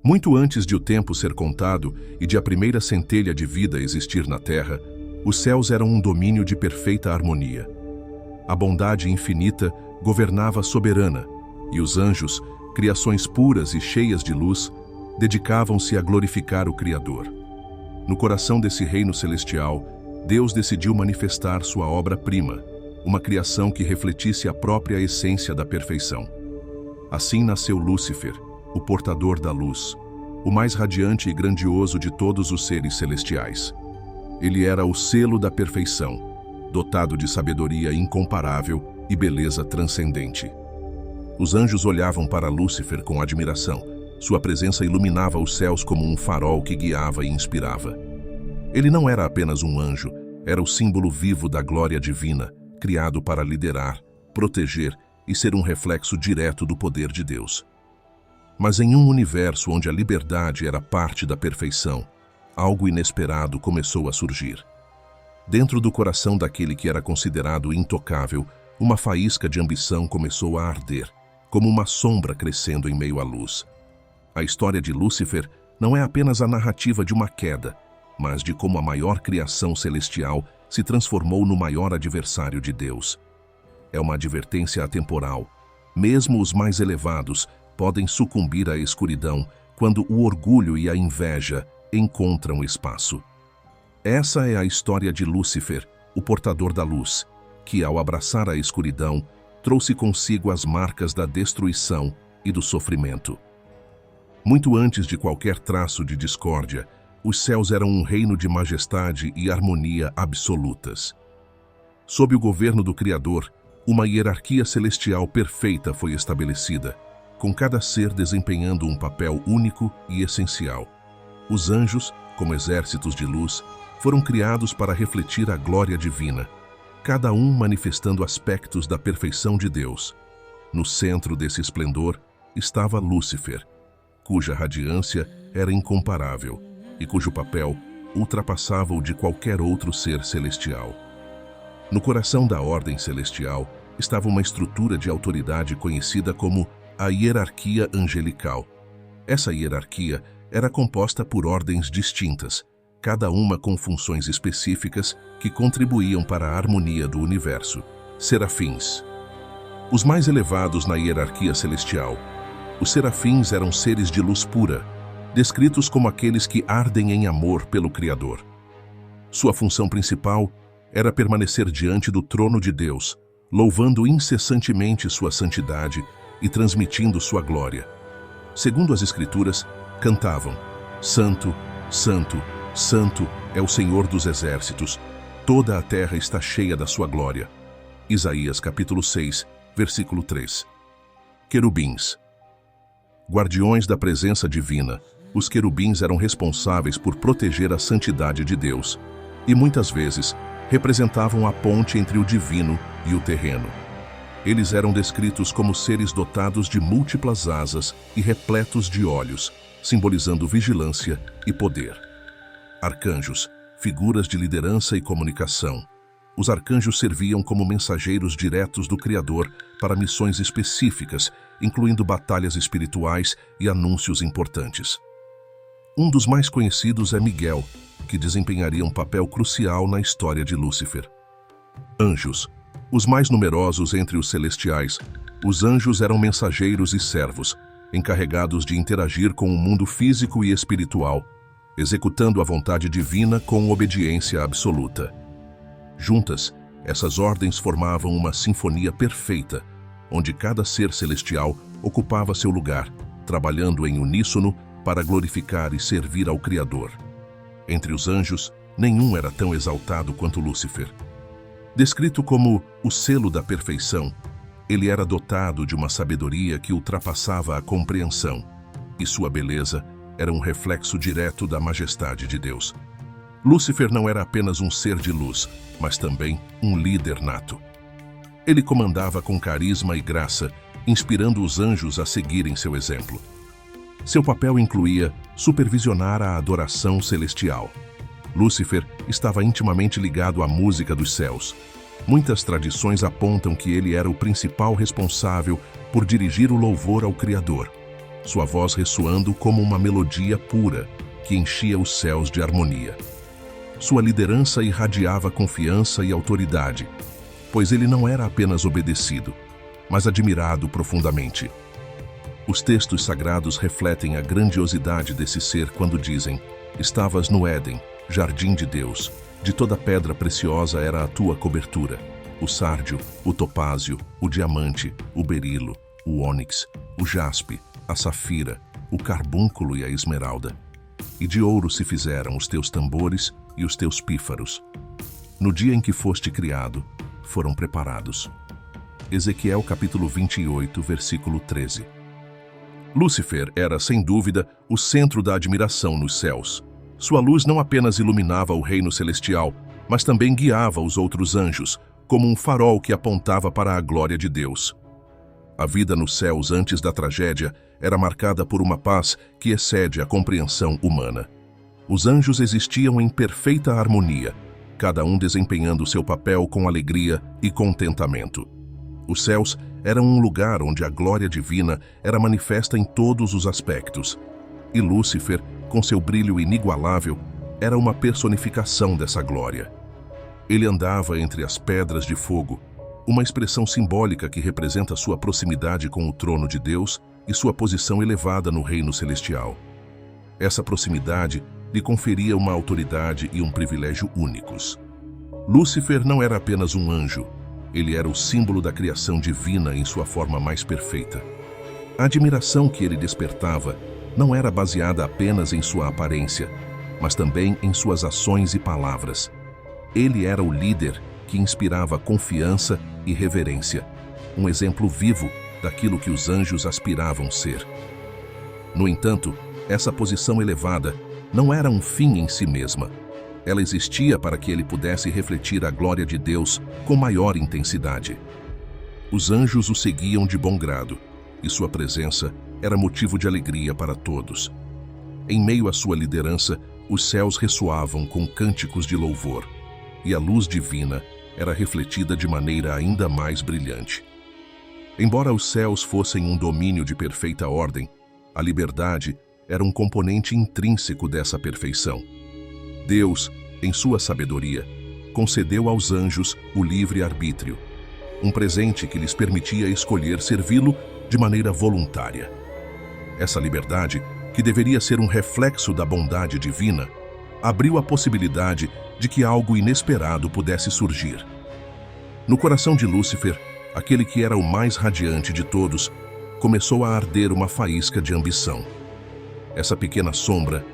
Muito antes de o tempo ser contado e de a primeira centelha de vida existir na terra, os céus eram um domínio de perfeita harmonia. A bondade infinita governava soberana, e os anjos, criações puras e cheias de luz, dedicavam-se a glorificar o Criador. No coração desse reino celestial, Deus decidiu manifestar sua obra-prima, uma criação que refletisse a própria essência da perfeição. Assim nasceu Lúcifer, o portador da luz, o mais radiante e grandioso de todos os seres celestiais. Ele era o selo da perfeição, dotado de sabedoria incomparável e beleza transcendente. Os anjos olhavam para Lúcifer com admiração. Sua presença iluminava os céus como um farol que guiava e inspirava. Ele não era apenas um anjo, era o símbolo vivo da glória divina, criado para liderar, proteger e ser um reflexo direto do poder de Deus. Mas em um universo onde a liberdade era parte da perfeição, algo inesperado começou a surgir. Dentro do coração daquele que era considerado intocável, uma faísca de ambição começou a arder, como uma sombra crescendo em meio à luz. A história de Lúcifer não é apenas a narrativa de uma queda, mas de como a maior criação celestial se transformou no maior adversário de Deus. É uma advertência atemporal. Mesmo os mais elevados podem sucumbir à escuridão quando o orgulho e a inveja encontram espaço. Essa é a história de Lúcifer, o portador da luz, que ao abraçar a escuridão, trouxe consigo as marcas da destruição e do sofrimento. Muito antes de qualquer traço de discórdia, os céus eram um reino de majestade e harmonia absolutas. Sob o governo do Criador, uma hierarquia celestial perfeita foi estabelecida, com cada ser desempenhando um papel único e essencial. Os anjos, como exércitos de luz, foram criados para refletir a glória divina, cada um manifestando aspectos da perfeição de Deus. No centro desse esplendor estava Lúcifer, cuja radiância era incomparável e cujo papel ultrapassava o de qualquer outro ser celestial. No coração da ordem celestial estava uma estrutura de autoridade conhecida como a hierarquia angelical. Essa hierarquia era composta por ordens distintas, cada uma com funções específicas que contribuíam para a harmonia do universo. Serafins. Os mais elevados na hierarquia celestial, os serafins eram seres de luz pura, descritos como aqueles que ardem em amor pelo Criador. Sua função principal era permanecer diante do trono de Deus, louvando incessantemente sua santidade e transmitindo sua glória. Segundo as Escrituras, cantavam: Santo, Santo, Santo é o Senhor dos exércitos, toda a terra está cheia da sua glória. Isaías capítulo 6, versículo 3. Querubins. Guardiões da presença divina, os querubins eram responsáveis por proteger a santidade de Deus e muitas vezes representavam a ponte entre o divino e o terreno. Eles eram descritos como seres dotados de múltiplas asas e repletos de olhos, simbolizando vigilância e poder. Arcanjos, figuras de liderança e comunicação. Os arcanjos serviam como mensageiros diretos do Criador para missões específicas, incluindo batalhas espirituais e anúncios importantes. Um dos mais conhecidos é Miguel, que desempenharia um papel crucial na história de Lúcifer. Anjos. Os mais numerosos entre os celestiais, os anjos eram mensageiros e servos, encarregados de interagir com o mundo físico e espiritual, executando a vontade divina com obediência absoluta. Juntas, essas ordens formavam uma sinfonia perfeita, onde cada ser celestial ocupava seu lugar, trabalhando em uníssono para glorificar e servir ao Criador. Entre os anjos, nenhum era tão exaltado quanto Lúcifer. Descrito como o selo da perfeição, ele era dotado de uma sabedoria que ultrapassava a compreensão, e sua beleza era um reflexo direto da majestade de Deus. Lúcifer não era apenas um ser de luz, mas também um líder nato. Ele comandava com carisma e graça, inspirando os anjos a seguirem seu exemplo. Seu papel incluía supervisionar a adoração celestial. Lúcifer estava intimamente ligado à música dos céus. Muitas tradições apontam que ele era o principal responsável por dirigir o louvor ao Criador. sua voz ressoando como uma melodia pura que enchia os céus de harmonia. Sua liderança irradiava confiança e autoridade, pois ele não era apenas obedecido, mas admirado profundamente. Os textos sagrados refletem a grandiosidade desse ser quando dizem: "Estavas no Éden, jardim de Deus. De toda pedra preciosa era a tua cobertura. O sárdio, o topázio, o diamante, o berilo, o ônix, o jaspe, a safira, o carbúnculo e a esmeralda. E de ouro se fizeram os teus tambores e os teus pífaros. No dia em que foste criado, foram preparados." Ezequiel capítulo 28, versículo 13. Lúcifer era, sem dúvida, o centro da admiração nos céus. Sua luz não apenas iluminava o reino celestial, mas também guiava os outros anjos, como um farol que apontava para a glória de Deus. A vida nos céus antes da tragédia era marcada por uma paz que excede a compreensão humana. Os anjos existiam em perfeita harmonia, cada um desempenhando seu papel com alegria e contentamento. Os céus eram um lugar onde a glória divina era manifesta em todos os aspectos, e Lúcifer, com seu brilho inigualável, era uma personificação dessa glória. Ele andava entre as pedras de fogo, uma expressão simbólica que representa sua proximidade com o trono de Deus e sua posição elevada no reino celestial. Essa proximidade lhe conferia uma autoridade e um privilégio únicos. Lúcifer não era apenas um anjo, ele era o símbolo da criação divina em sua forma mais perfeita. A admiração que ele despertava não era baseada apenas em sua aparência, mas também em suas ações e palavras. Ele era o líder que inspirava confiança e reverência, um exemplo vivo daquilo que os anjos aspiravam ser. No entanto, essa posição elevada não era um fim em si mesma. Ela existia para que ele pudesse refletir a glória de Deus com maior intensidade. Os anjos o seguiam de bom grado, e sua presença era motivo de alegria para todos. Em meio à sua liderança, os céus ressoavam com cânticos de louvor, e a luz divina era refletida de maneira ainda mais brilhante. Embora os céus fossem um domínio de perfeita ordem, a liberdade era um componente intrínseco dessa perfeição. Deus, em sua sabedoria, concedeu aos anjos o livre-arbítrio, um presente que lhes permitia escolher servi-lo de maneira voluntária. Essa liberdade, que deveria ser um reflexo da bondade divina, abriu a possibilidade de que algo inesperado pudesse surgir. No coração de Lúcifer, aquele que era o mais radiante de todos, começou a arder uma faísca de ambição. Essa pequena sombra,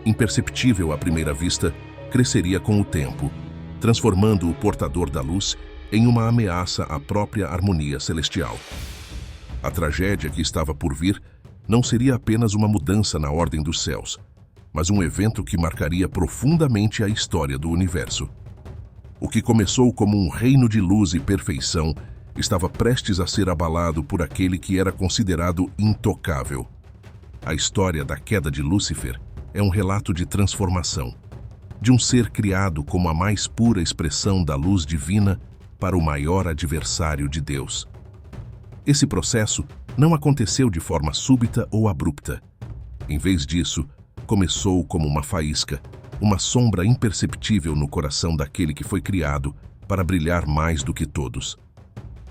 imperceptível à primeira vista, cresceria com o tempo, transformando o portador da luz em uma ameaça à própria harmonia celestial. A tragédia que estava por vir não seria apenas uma mudança na ordem dos céus, mas um evento que marcaria profundamente a história do universo. O que começou como um reino de luz e perfeição estava prestes a ser abalado por aquele que era considerado intocável. A história da queda de Lúcifer é um relato de transformação, de um ser criado como a mais pura expressão da luz divina para o maior adversário de Deus. Esse processo não aconteceu de forma súbita ou abrupta. Em vez disso, começou como uma faísca, uma sombra imperceptível no coração daquele que foi criado para brilhar mais do que todos.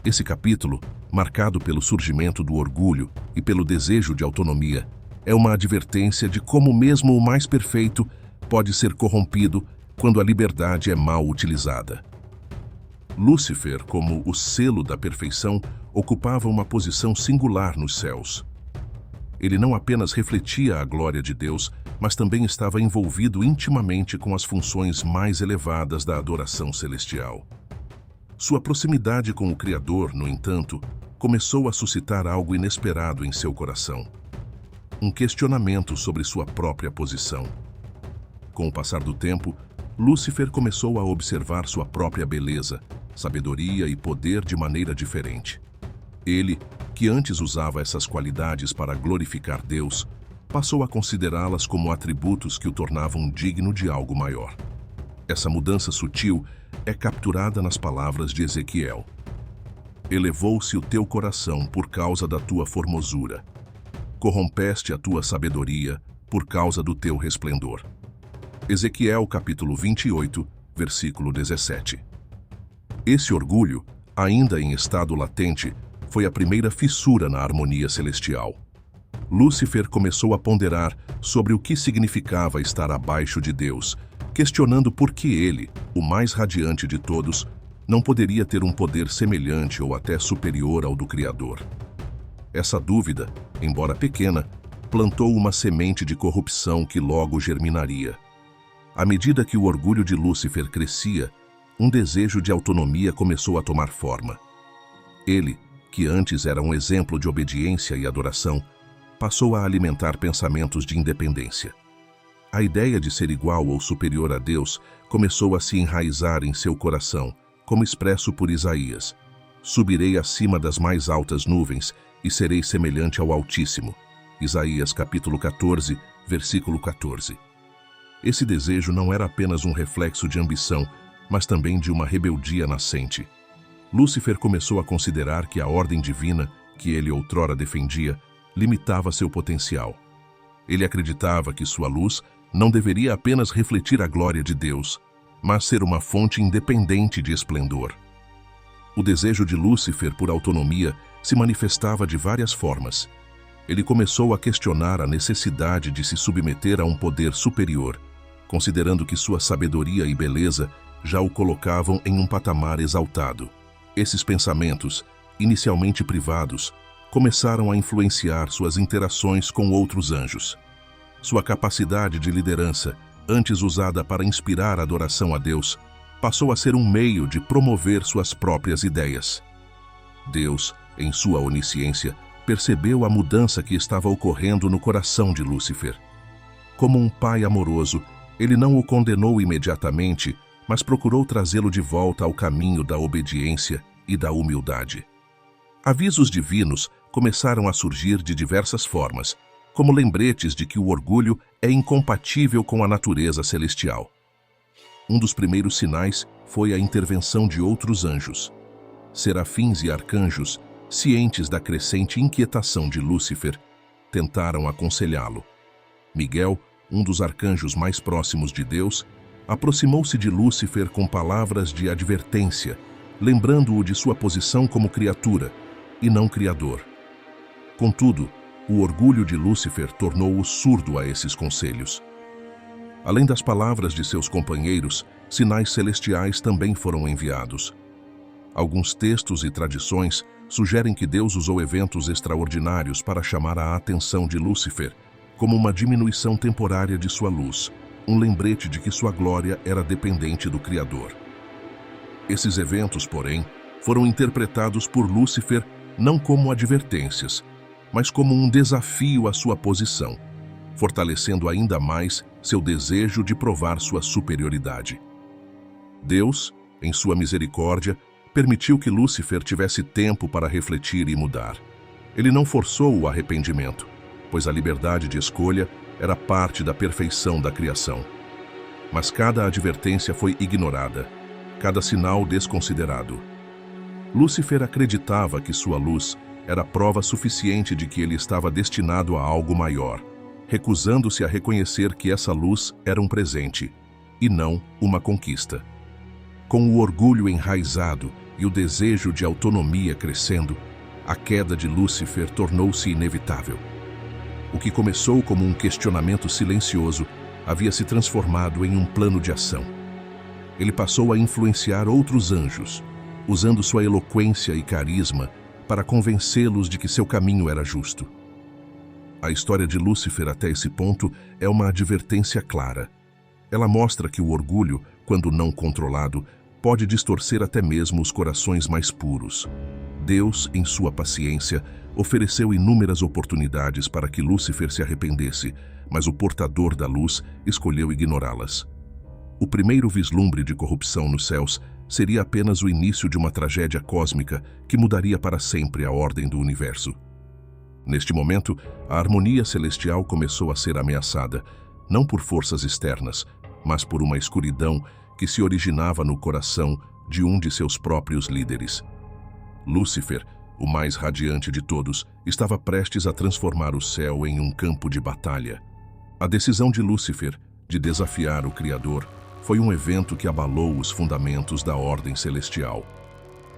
Esse capítulo, marcado pelo surgimento do orgulho e pelo desejo de autonomia, é uma advertência de como mesmo o mais perfeito pode ser corrompido quando a liberdade é mal utilizada. Lúcifer, como o selo da perfeição, ocupava uma posição singular nos céus. Ele não apenas refletia a glória de Deus, mas também estava envolvido intimamente com as funções mais elevadas da adoração celestial. Sua proximidade com o Criador, no entanto, começou a suscitar algo inesperado em seu coração. Um questionamento sobre sua própria posição. Com o passar do tempo, Lúcifer começou a observar sua própria beleza, sabedoria e poder de maneira diferente. Ele, que antes usava essas qualidades para glorificar Deus, passou a considerá-las como atributos que o tornavam digno de algo maior. Essa mudança sutil é capturada nas palavras de Ezequiel. Elevou-se o teu coração por causa da tua formosura. corrompeste a tua sabedoria por causa do teu resplendor. Ezequiel capítulo 28, versículo 17. Esse orgulho, ainda em estado latente, foi a primeira fissura na harmonia celestial. Lúcifer começou a ponderar sobre o que significava estar abaixo de Deus, questionando por que ele, o mais radiante de todos, não poderia ter um poder semelhante ou até superior ao do Criador. Essa dúvida, embora pequena, plantou uma semente de corrupção que logo germinaria. À medida que o orgulho de Lúcifer crescia, um desejo de autonomia começou a tomar forma. Ele, que antes era um exemplo de obediência e adoração, passou a alimentar pensamentos de independência. A ideia de ser igual ou superior a Deus começou a se enraizar em seu coração, como expresso por Isaías: subirei acima das mais altas nuvens e serei semelhante ao Altíssimo. Isaías capítulo 14, versículo 14. Esse desejo não era apenas um reflexo de ambição, mas também de uma rebeldia nascente. Lúcifer começou a considerar que a ordem divina, que ele outrora defendia, limitava seu potencial. Ele acreditava que sua luz não deveria apenas refletir a glória de Deus, mas ser uma fonte independente de esplendor. O desejo de Lúcifer por autonomia se manifestava de várias formas. Ele começou a questionar a necessidade de se submeter a um poder superior, considerando que sua sabedoria e beleza já o colocavam em um patamar exaltado. Esses pensamentos, inicialmente privados, começaram a influenciar suas interações com outros anjos. Sua capacidade de liderança, antes usada para inspirar adoração a Deus, passou a ser um meio de promover suas próprias ideias. Deus, em sua onisciência, percebeu a mudança que estava ocorrendo no coração de Lúcifer. Como um pai amoroso, ele não o condenou imediatamente, mas procurou trazê-lo de volta ao caminho da obediência e da humildade. Avisos divinos começaram a surgir de diversas formas, como lembretes de que o orgulho é incompatível com a natureza celestial. Um dos primeiros sinais foi a intervenção de outros anjos. Serafins e arcanjos, cientes da crescente inquietação de Lúcifer, tentaram aconselhá-lo. Miguel, um dos arcanjos mais próximos de Deus, aproximou-se de Lúcifer com palavras de advertência, lembrando-o de sua posição como criatura, e não criador. Contudo, o orgulho de Lúcifer tornou-o surdo a esses conselhos. Além das palavras de seus companheiros, sinais celestiais também foram enviados. Alguns textos e tradições sugerem que Deus usou eventos extraordinários para chamar a atenção de Lúcifer, como uma diminuição temporária de sua luz, um lembrete de que sua glória era dependente do Criador. Esses eventos, porém, foram interpretados por Lúcifer não como advertências, mas como um desafio à sua posição, fortalecendo ainda mais seu desejo de provar sua superioridade. Deus, em sua misericórdia, permitiu que Lúcifer tivesse tempo para refletir e mudar. Ele não forçou o arrependimento, pois a liberdade de escolha era parte da perfeição da criação. Mas cada advertência foi ignorada, cada sinal desconsiderado. Lúcifer acreditava que sua luz era prova suficiente de que ele estava destinado a algo maior, recusando-se a reconhecer que essa luz era um presente, e não uma conquista. Com o orgulho enraizado e o desejo de autonomia crescendo, a queda de Lúcifer tornou-se inevitável. O que começou como um questionamento silencioso havia se transformado em um plano de ação. Ele passou a influenciar outros anjos, usando sua eloquência e carisma para convencê-los de que seu caminho era justo. A história de Lúcifer até esse ponto é uma advertência clara. Ela mostra que o orgulho, quando não controlado, pode distorcer até mesmo os corações mais puros. Deus, em sua paciência, ofereceu inúmeras oportunidades para que Lúcifer se arrependesse, mas o portador da luz escolheu ignorá-las. O primeiro vislumbre de corrupção nos céus seria apenas o início de uma tragédia cósmica que mudaria para sempre a ordem do universo. Neste momento, a harmonia celestial começou a ser ameaçada, não por forças externas, mas por uma escuridão que se originava no coração de um de seus próprios líderes. Lúcifer, o mais radiante de todos, estava prestes a transformar o céu em um campo de batalha. A decisão de Lúcifer de desafiar o Criador foi um evento que abalou os fundamentos da ordem celestial.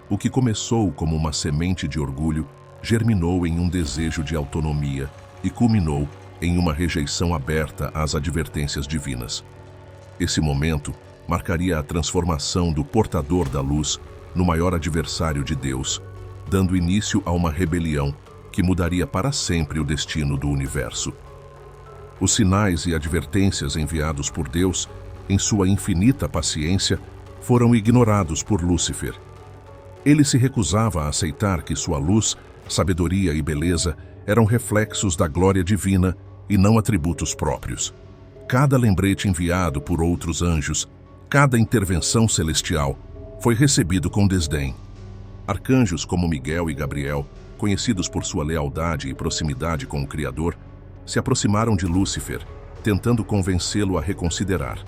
O que começou como uma semente de orgulho germinou em um desejo de autonomia e culminou em uma rejeição aberta às advertências divinas. Esse momento marcaria a transformação do portador da luz no maior adversário de Deus, dando início a uma rebelião que mudaria para sempre o destino do universo. Os sinais e advertências enviados por Deus, em sua infinita paciência, foram ignorados por Lúcifer. Ele se recusava a aceitar que sua luz, sabedoria e beleza eram reflexos da glória divina e não atributos próprios. Cada lembrete enviado por outros anjos, cada intervenção celestial, foi recebido com desdém. Arcanjos como Miguel e Gabriel, conhecidos por sua lealdade e proximidade com o Criador, se aproximaram de Lúcifer, tentando convencê-lo a reconsiderar.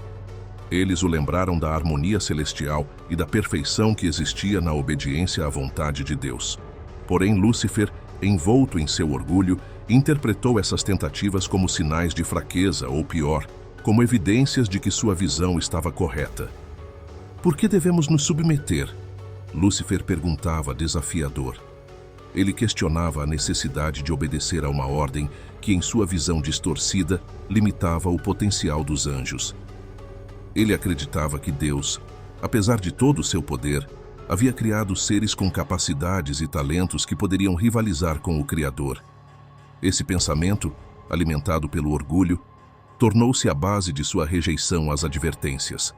Eles o lembraram da harmonia celestial e da perfeição que existia na obediência à vontade de Deus. Porém, Lúcifer, envolto em seu orgulho, interpretou essas tentativas como sinais de fraqueza ou, pior, como evidências de que sua visão estava correta. Por que devemos nos submeter? Lúcifer perguntava desafiador. Ele questionava a necessidade de obedecer a uma ordem que, em sua visão distorcida, limitava o potencial dos anjos. Ele acreditava que Deus, apesar de todo o seu poder, havia criado seres com capacidades e talentos que poderiam rivalizar com o Criador. Esse pensamento, alimentado pelo orgulho, tornou-se a base de sua rejeição às advertências.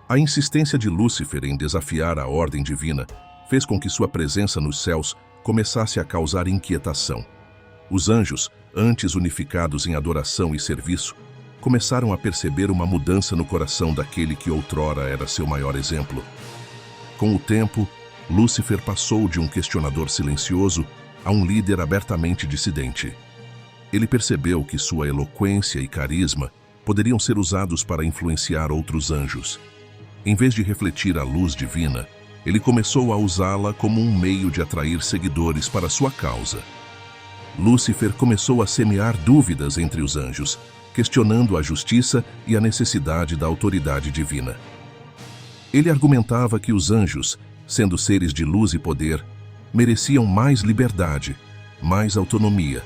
A insistência de Lúcifer em desafiar a ordem divina fez com que sua presença nos céus começasse a causar inquietação. Os anjos, antes unificados em adoração e serviço, começaram a perceber uma mudança no coração daquele que outrora era seu maior exemplo. Com o tempo, Lúcifer passou de um questionador silencioso a um líder abertamente dissidente. Ele percebeu que sua eloquência e carisma poderiam ser usados para influenciar outros anjos. Em vez de refletir a luz divina, ele começou a usá-la como um meio de atrair seguidores para sua causa. Lúcifer começou a semear dúvidas entre os anjos, questionando a justiça e a necessidade da autoridade divina. Ele argumentava que os anjos, sendo seres de luz e poder, mereciam mais liberdade, mais autonomia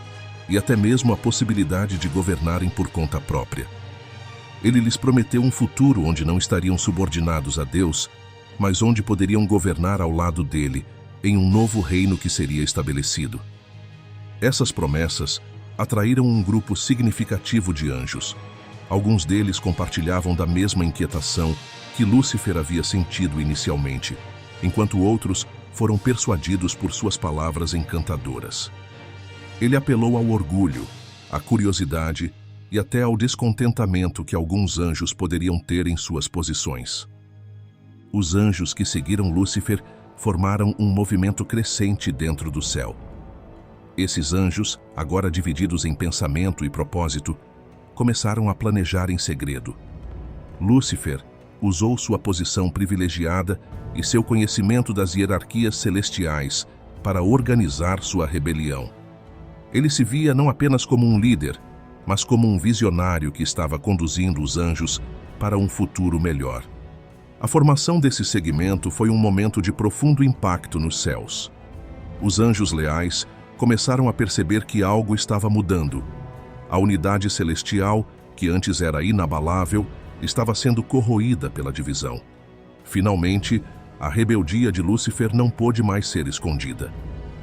e até mesmo a possibilidade de governarem por conta própria. Ele lhes prometeu um futuro onde não estariam subordinados a Deus, mas onde poderiam governar ao lado dele, em um novo reino que seria estabelecido. Essas promessas atraíram um grupo significativo de anjos. Alguns deles compartilhavam da mesma inquietação que Lúcifer havia sentido inicialmente, enquanto outros foram persuadidos por suas palavras encantadoras. Ele apelou ao orgulho, à curiosidade e até ao descontentamento que alguns anjos poderiam ter em suas posições. Os anjos que seguiram Lúcifer formaram um movimento crescente dentro do céu. Esses anjos, agora divididos em pensamento e propósito, começaram a planejar em segredo. Lúcifer usou sua posição privilegiada e seu conhecimento das hierarquias celestiais para organizar sua rebelião. Ele se via não apenas como um líder, mas como um visionário que estava conduzindo os anjos para um futuro melhor. A formação desse segmento foi um momento de profundo impacto nos céus. Os anjos leais começaram a perceber que algo estava mudando. A unidade celestial, que antes era inabalável, estava sendo corroída pela divisão. Finalmente, a rebeldia de Lúcifer não pôde mais ser escondida.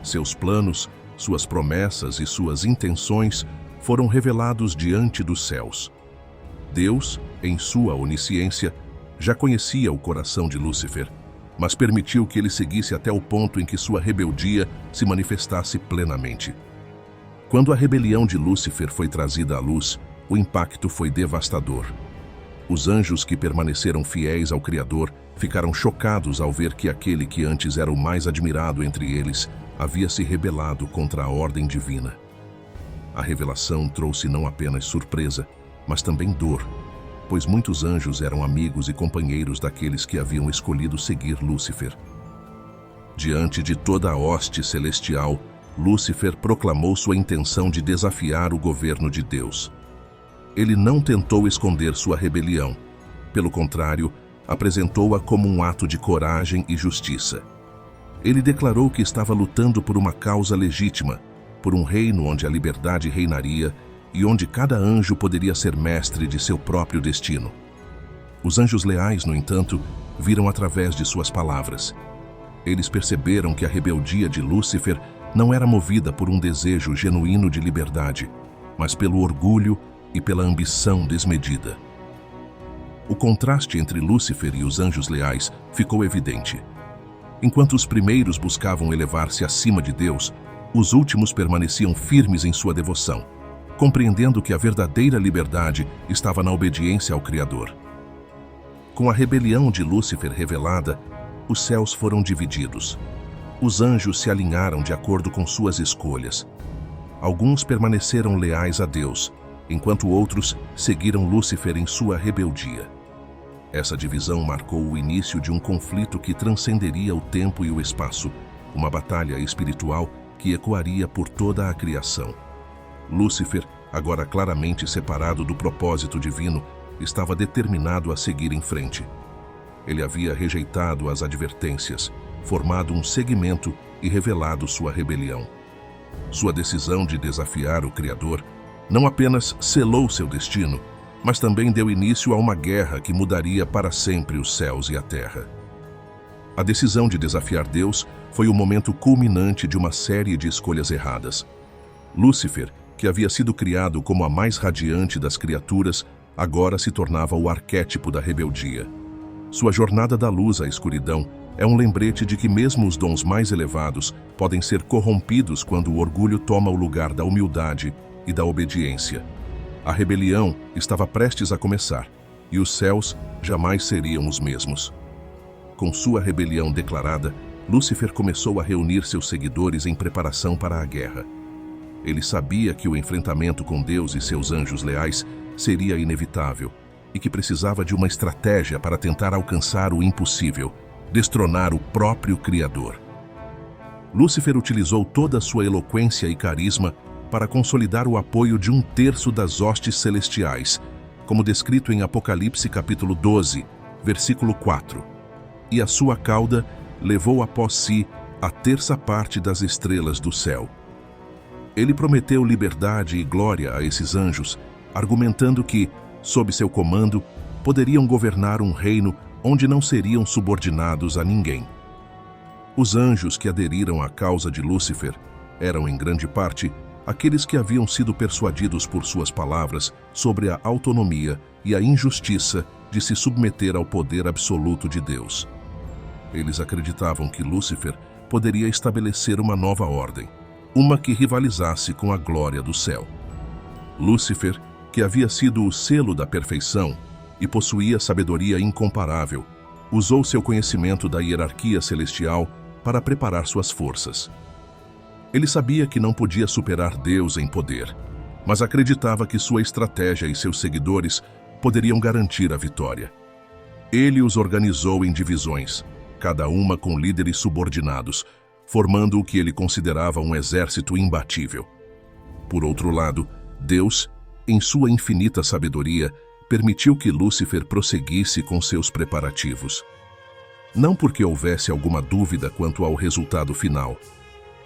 Seus planos, suas promessas e suas intenções foram revelados diante dos céus. Deus, em sua onisciência, já conhecia o coração de Lúcifer, mas permitiu que ele seguisse até o ponto em que sua rebeldia se manifestasse plenamente. Quando a rebelião de Lúcifer foi trazida à luz, o impacto foi devastador. Os anjos que permaneceram fiéis ao Criador ficaram chocados ao ver que aquele que antes era o mais admirado entre eles havia se rebelado contra a ordem divina. A revelação trouxe não apenas surpresa, mas também dor, pois muitos anjos eram amigos e companheiros daqueles que haviam escolhido seguir Lúcifer. Diante de toda a hoste celestial, Lúcifer proclamou sua intenção de desafiar o governo de Deus. Ele não tentou esconder sua rebelião. Pelo contrário, apresentou-a como um ato de coragem e justiça. Ele declarou que estava lutando por uma causa legítima, por um reino onde a liberdade reinaria e onde cada anjo poderia ser mestre de seu próprio destino. Os anjos leais, no entanto, viram através de suas palavras. Eles perceberam que a rebeldia de Lúcifer não era movida por um desejo genuíno de liberdade, mas pelo orgulho e pela ambição desmedida. O contraste entre Lúcifer e os anjos leais ficou evidente. Enquanto os primeiros buscavam elevar-se acima de Deus, os últimos permaneciam firmes em sua devoção, compreendendo que a verdadeira liberdade estava na obediência ao Criador. Com a rebelião de Lúcifer revelada, os céus foram divididos. Os anjos se alinharam de acordo com suas escolhas. Alguns permaneceram leais a Deus, enquanto outros seguiram Lúcifer em sua rebeldia. Essa divisão marcou o início de um conflito que transcenderia o tempo e o espaço, uma batalha espiritual que ecoaria por toda a criação. Lúcifer, agora claramente separado do propósito divino, estava determinado a seguir em frente. Ele havia rejeitado as advertências, formado um segmento e revelado sua rebelião. Sua decisão de desafiar o Criador não apenas selou seu destino, mas também deu início a uma guerra que mudaria para sempre os céus e a terra. A decisão de desafiar Deus foi o momento culminante de uma série de escolhas erradas. Lúcifer, que havia sido criado como a mais radiante das criaturas, agora se tornava o arquétipo da rebeldia. Sua jornada da luz à escuridão é um lembrete de que mesmo os dons mais elevados podem ser corrompidos quando o orgulho toma o lugar da humildade e da obediência. A rebelião estava prestes a começar, e os céus jamais seriam os mesmos. Com sua rebelião declarada, Lúcifer começou a reunir seus seguidores em preparação para a guerra. Ele sabia que o enfrentamento com Deus e seus anjos leais seria inevitável, e que precisava de uma estratégia para tentar alcançar o impossível, destronar o próprio Criador. Lúcifer utilizou toda a sua eloquência e carisma para consolidar o apoio de 1/3 das hostes celestiais, como descrito em Apocalipse capítulo 12, versículo 4. E a sua cauda levou após si a 1/3 das estrelas do céu. Ele prometeu liberdade e glória a esses anjos, argumentando que, sob seu comando, poderiam governar um reino onde não seriam subordinados a ninguém. Os anjos que aderiram à causa de Lúcifer eram, em grande parte, aqueles que haviam sido persuadidos por suas palavras sobre a autonomia e a injustiça de se submeter ao poder absoluto de Deus. Eles acreditavam que Lúcifer poderia estabelecer uma nova ordem, uma que rivalizasse com a glória do céu. Lúcifer, que havia sido o selo da perfeição e possuía sabedoria incomparável, usou seu conhecimento da hierarquia celestial para preparar suas forças. Ele sabia que não podia superar Deus em poder, mas acreditava que sua estratégia e seus seguidores poderiam garantir a vitória. Ele os organizou em divisões, cada uma com líderes subordinados, formando o que ele considerava um exército imbatível. Por outro lado, Deus, em sua infinita sabedoria, permitiu que Lúcifer prosseguisse com seus preparativos. Não porque houvesse alguma dúvida quanto ao resultado final,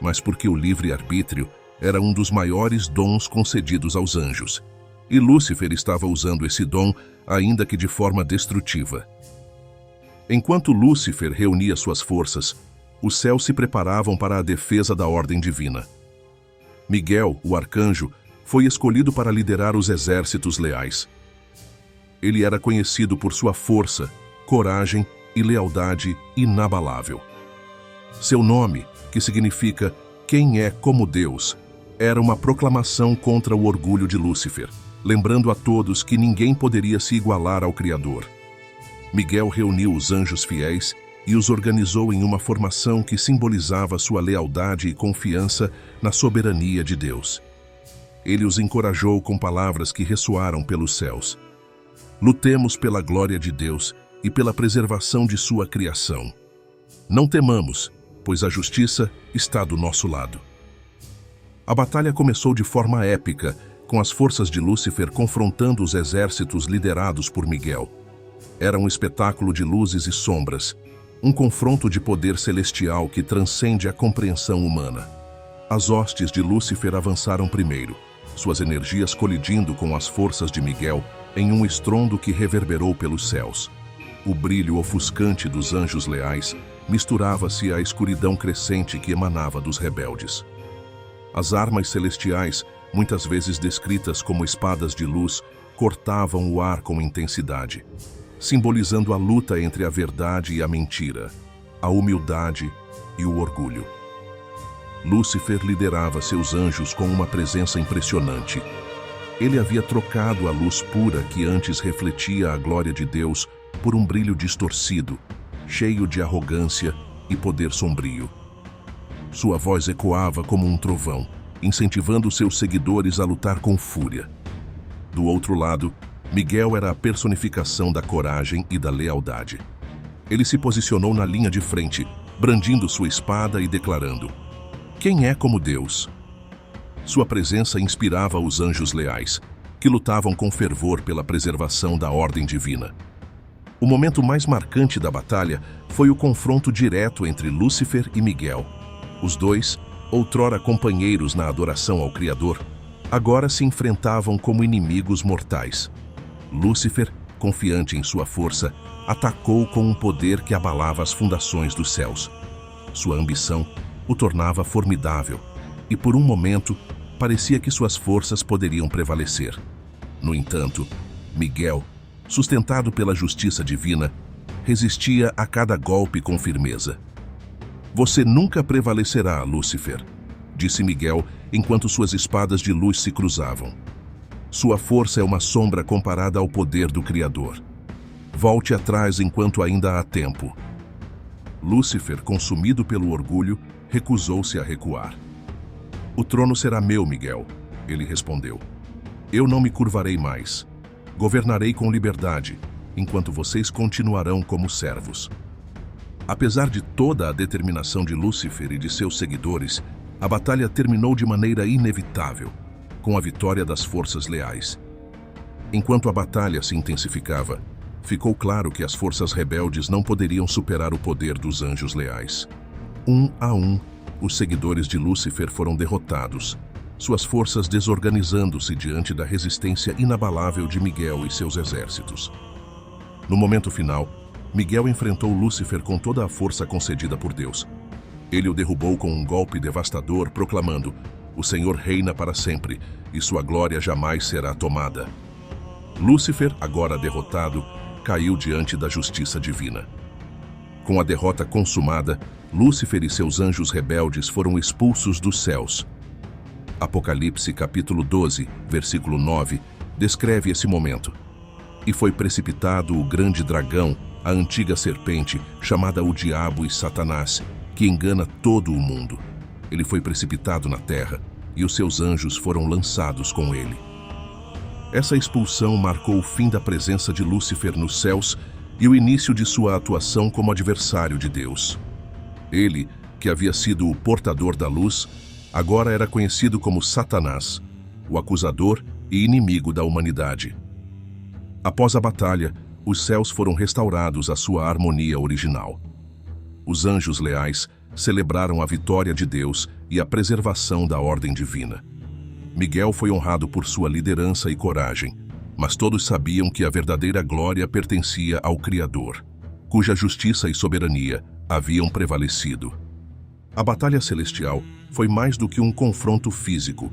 mas porque o livre-arbítrio era um dos maiores dons concedidos aos anjos, e Lúcifer estava usando esse dom, ainda que de forma destrutiva. Enquanto Lúcifer reunia suas forças, os céus se preparavam para a defesa da ordem divina. Miguel, o arcanjo, foi escolhido para liderar os exércitos leais. Ele era conhecido por sua força, coragem e lealdade inabalável. Seu nome, que significa "quem é como Deus", era uma proclamação contra o orgulho de Lúcifer, lembrando a todos que ninguém poderia se igualar ao Criador. Miguel reuniu os anjos fiéis e os organizou em uma formação que simbolizava sua lealdade e confiança na soberania de Deus. Ele os encorajou com palavras que ressoaram pelos céus. Lutemos pela glória de Deus e pela preservação de sua criação. Não temamos, pois a justiça está do nosso lado. A batalha começou de forma épica, com as forças de Lúcifer confrontando os exércitos liderados por Miguel. Era um espetáculo de luzes e sombras, um confronto de poder celestial que transcende a compreensão humana. As hostes de Lúcifer avançaram primeiro, suas energias colidindo com as forças de Miguel em um estrondo que reverberou pelos céus. O brilho ofuscante dos anjos leais misturava-se à escuridão crescente que emanava dos rebeldes. As armas celestiais, muitas vezes descritas como espadas de luz, cortavam o ar com intensidade, simbolizando a luta entre a verdade e a mentira, a humildade e o orgulho. Lúcifer liderava seus anjos com uma presença impressionante. Ele havia trocado a luz pura que antes refletia a glória de Deus por um brilho distorcido, cheio de arrogância e poder sombrio. Sua voz ecoava como um trovão, incentivando seus seguidores a lutar com fúria. Do outro lado, Miguel era a personificação da coragem e da lealdade. Ele se posicionou na linha de frente, brandindo sua espada e declarando: "Quem é como Deus?" Sua presença inspirava os anjos leais, que lutavam com fervor pela preservação da ordem divina. O momento mais marcante da batalha foi o confronto direto entre Lúcifer e Miguel. Os dois, outrora companheiros na adoração ao Criador, agora se enfrentavam como inimigos mortais. Lúcifer, confiante em sua força, atacou com um poder que abalava as fundações dos céus. Sua ambição o tornava formidável, e por um momento parecia que suas forças poderiam prevalecer. No entanto, Miguel, sustentado pela justiça divina, resistia a cada golpe com firmeza. "Você nunca prevalecerá, Lúcifer", disse Miguel enquanto suas espadas de luz se cruzavam. "Sua força é uma sombra comparada ao poder do Criador. Volte atrás enquanto ainda há tempo." Lúcifer, consumido pelo orgulho, recusou-se a recuar. "O trono será meu, Miguel", ele respondeu. "Eu não me curvarei mais. Governarei com liberdade, enquanto vocês continuarão como servos." Apesar de toda a determinação de Lúcifer e de seus seguidores, a batalha terminou de maneira inevitável, com a vitória das forças leais. Enquanto a batalha se intensificava, ficou claro que as forças rebeldes não poderiam superar o poder dos anjos leais. Um a um, os seguidores de Lúcifer foram derrotados, suas forças desorganizando-se diante da resistência inabalável de Miguel e seus exércitos. No momento final, Miguel enfrentou Lúcifer com toda a força concedida por Deus. Ele o derrubou com um golpe devastador, proclamando: "O Senhor reina para sempre, e sua glória jamais será tomada." Lúcifer, agora derrotado, caiu diante da justiça divina. Com a derrota consumada, Lúcifer e seus anjos rebeldes foram expulsos dos céus. Apocalipse capítulo 12, versículo 9, descreve esse momento. "E foi precipitado o grande dragão, a antiga serpente, chamada o Diabo e Satanás, que engana todo o mundo. Ele foi precipitado na terra, e os seus anjos foram lançados com ele." Essa expulsão marcou o fim da presença de Lúcifer nos céus e o início de sua atuação como adversário de Deus. Ele, que havia sido o portador da luz, agora era conhecido como Satanás, o acusador e inimigo da humanidade. Após a batalha, os céus foram restaurados à sua harmonia original. Os anjos leais celebraram a vitória de Deus e a preservação da ordem divina. Miguel foi honrado por sua liderança e coragem, mas todos sabiam que a verdadeira glória pertencia ao Criador, cuja justiça e soberania haviam prevalecido. A batalha celestial foi mais do que um confronto físico.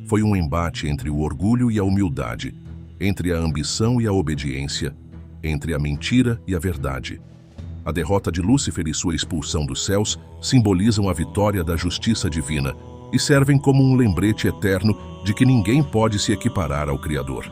Foi um embate entre o orgulho e a humildade, entre a ambição e a obediência, entre a mentira e a verdade. A derrota de Lúcifer e sua expulsão dos céus simbolizam a vitória da justiça divina e servem como um lembrete eterno de que ninguém pode se equiparar ao Criador.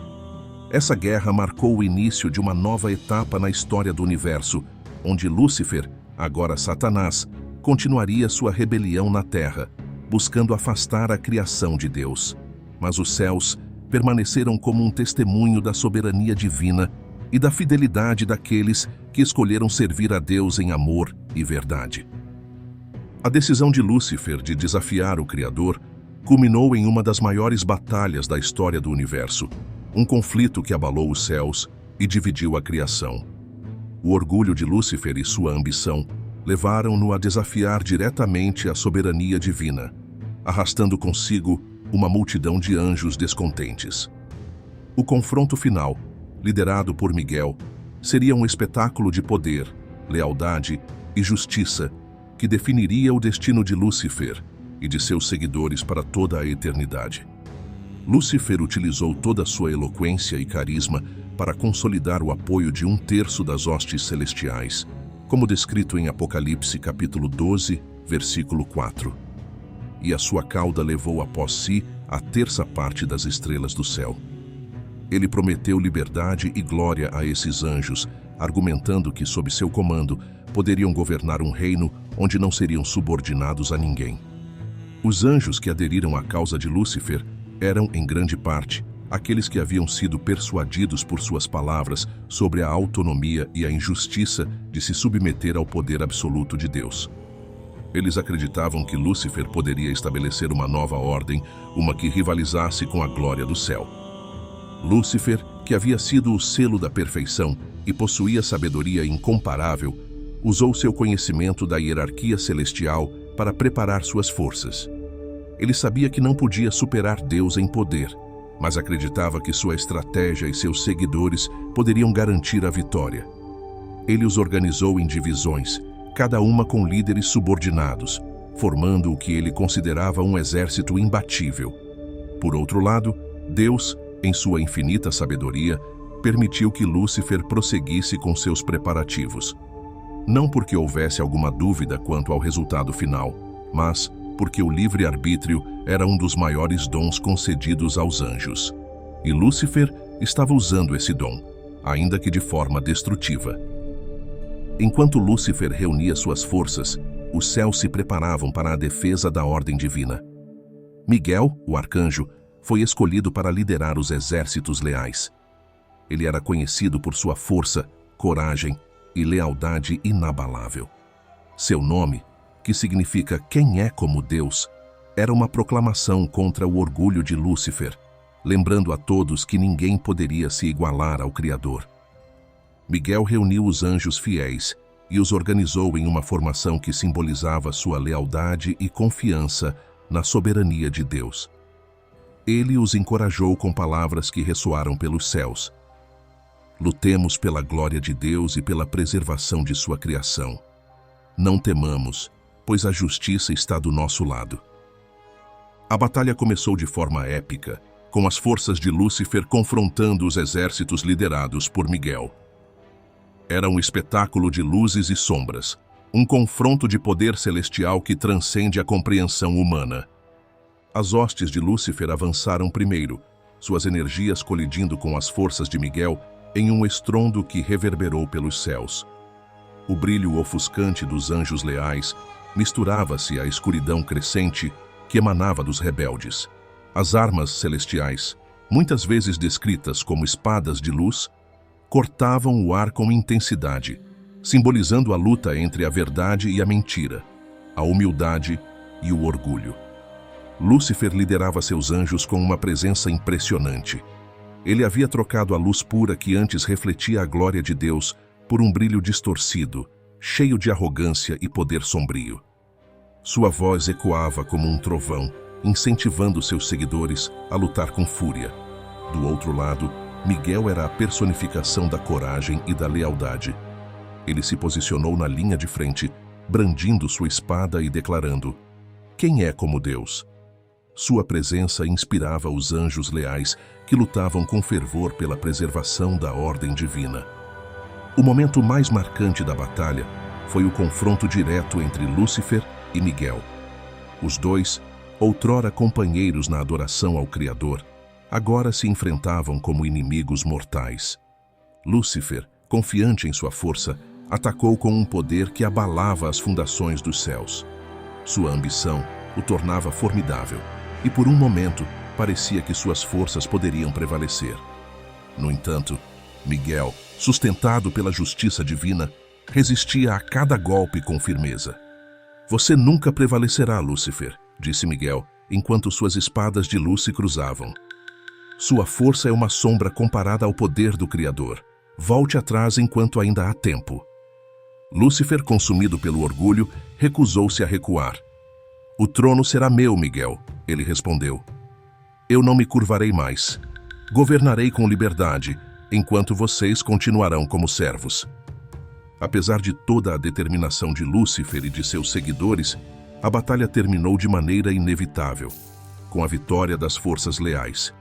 Essa guerra marcou o início de uma nova etapa na história do universo, onde Lúcifer, agora Satanás, continuaria sua rebelião na terra, buscando afastar a criação de Deus. Mas os céus permaneceram como um testemunho da soberania divina e da fidelidade daqueles que escolheram servir a Deus em amor e verdade. A decisão de Lúcifer de desafiar o Criador culminou em uma das maiores batalhas da história do universo, um conflito que abalou os céus e dividiu a criação. O orgulho de Lúcifer e sua ambição levaram-no a desafiar diretamente a soberania divina, arrastando consigo uma multidão de anjos descontentes. O confronto final, liderado por Miguel, seria um espetáculo de poder, lealdade e justiça que definiria o destino de Lúcifer e de seus seguidores para toda a eternidade. Lúcifer utilizou toda a sua eloquência e carisma para consolidar o apoio de 1/3 das hostes celestiais, como descrito em Apocalipse capítulo 12, versículo 4. E a sua cauda levou após si a 1/3 das estrelas do céu. Ele prometeu liberdade e glória a esses anjos, argumentando que, sob seu comando, poderiam governar um reino onde não seriam subordinados a ninguém. Os anjos que aderiram à causa de Lúcifer eram, em grande parte, aqueles que haviam sido persuadidos por suas palavras sobre a autonomia e a injustiça de se submeter ao poder absoluto de Deus. Eles acreditavam que Lúcifer poderia estabelecer uma nova ordem, uma que rivalizasse com a glória do céu. Lúcifer, que havia sido o selo da perfeição e possuía sabedoria incomparável, usou seu conhecimento da hierarquia celestial para preparar suas forças. Ele sabia que não podia superar Deus em poder, mas acreditava que sua estratégia e seus seguidores poderiam garantir a vitória. Ele os organizou em divisões, cada uma com líderes subordinados, formando o que ele considerava um exército imbatível. Por outro lado, Deus, em sua infinita sabedoria, permitiu que Lúcifer prosseguisse com seus preparativos. Não porque houvesse alguma dúvida quanto ao resultado final, mas porque o livre-arbítrio era um dos maiores dons concedidos aos anjos. E Lúcifer estava usando esse dom, ainda que de forma destrutiva. Enquanto Lúcifer reunia suas forças, os céus se preparavam para a defesa da ordem divina. Miguel, o arcanjo, foi escolhido para liderar os exércitos leais. Ele era conhecido por sua força, coragem e lealdade inabalável. Seu nome, que significa quem é como Deus, era uma proclamação contra o orgulho de Lúcifer, lembrando a todos que ninguém poderia se igualar ao Criador. Miguel reuniu os anjos fiéis e os organizou em uma formação que simbolizava sua lealdade e confiança na soberania de Deus. Ele os encorajou com palavras que ressoaram pelos céus. Lutemos pela glória de Deus e pela preservação de sua criação. Não temamos, pois a justiça está do nosso lado. A batalha começou de forma épica, com as forças de Lúcifer confrontando os exércitos liderados por Miguel. Era um espetáculo de luzes e sombras, um confronto de poder celestial que transcende a compreensão humana. As hostes de Lúcifer avançaram primeiro, suas energias colidindo com as forças de Miguel em um estrondo que reverberou pelos céus. O brilho ofuscante dos anjos leais misturava-se à escuridão crescente que emanava dos rebeldes. As armas celestiais, muitas vezes descritas como espadas de luz, cortavam o ar com intensidade, simbolizando a luta entre a verdade e a mentira, a humildade e o orgulho. Lúcifer liderava seus anjos com uma presença impressionante. Ele havia trocado a luz pura que antes refletia a glória de Deus por um brilho distorcido, cheio de arrogância e poder sombrio. Sua voz ecoava como um trovão, incentivando seus seguidores a lutar com fúria. Do outro lado, Miguel era a personificação da coragem e da lealdade. Ele se posicionou na linha de frente, brandindo sua espada e declarando: "Quem é como Deus?" Sua presença inspirava os anjos leais que lutavam com fervor pela preservação da ordem divina. O momento mais marcante da batalha foi o confronto direto entre Lúcifer e Miguel. Os dois, outrora companheiros na adoração ao Criador, agora se enfrentavam como inimigos mortais. Lúcifer, confiante em sua força, atacou com um poder que abalava as fundações dos céus. Sua ambição o tornava formidável, e por um momento parecia que suas forças poderiam prevalecer. No entanto, Miguel, sustentado pela justiça divina, resistia a cada golpe com firmeza. Você nunca prevalecerá, Lúcifer, disse Miguel, enquanto suas espadas de luz se cruzavam. Sua força é uma sombra comparada ao poder do Criador. Volte atrás enquanto ainda há tempo. Lúcifer, consumido pelo orgulho, recusou-se a recuar. O trono será meu, Miguel, ele respondeu. Eu não me curvarei mais. Governarei com liberdade, enquanto vocês continuarão como servos. Apesar de toda a determinação de Lúcifer e de seus seguidores, a batalha terminou de maneira inevitável, com a vitória das forças leais.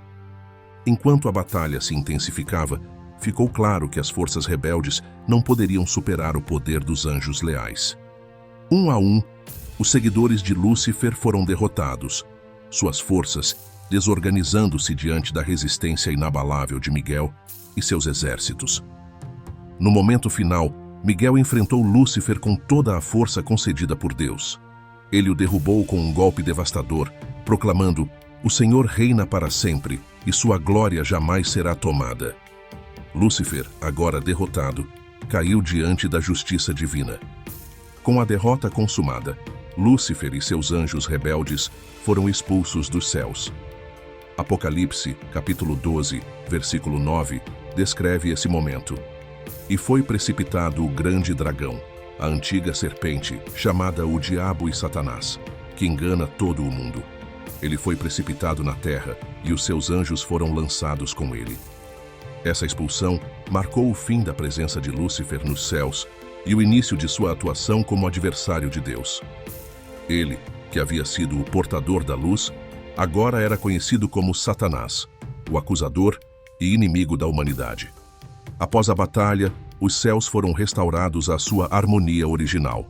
Enquanto a batalha se intensificava, ficou claro que as forças rebeldes não poderiam superar o poder dos anjos leais. Um a um, os seguidores de Lúcifer foram derrotados, suas forças desorganizando-se diante da resistência inabalável de Miguel e seus exércitos. No momento final, Miguel enfrentou Lúcifer com toda a força concedida por Deus. Ele o derrubou com um golpe devastador, proclamando: "O Senhor reina para sempre, e sua glória jamais será tomada." Lúcifer, agora derrotado, caiu diante da justiça divina. Com a derrota consumada, Lúcifer e seus anjos rebeldes foram expulsos dos céus. Apocalipse, capítulo 12, versículo 9, descreve esse momento. E foi precipitado o grande dragão, a antiga serpente, chamada o Diabo e Satanás, que engana todo o mundo. Ele foi precipitado na terra e os seus anjos foram lançados com ele. Essa expulsão marcou o fim da presença de Lúcifer nos céus e o início de sua atuação como adversário de Deus. Ele, que havia sido o portador da luz, agora era conhecido como Satanás, o acusador e inimigo da humanidade. Após a batalha, os céus foram restaurados à sua harmonia original.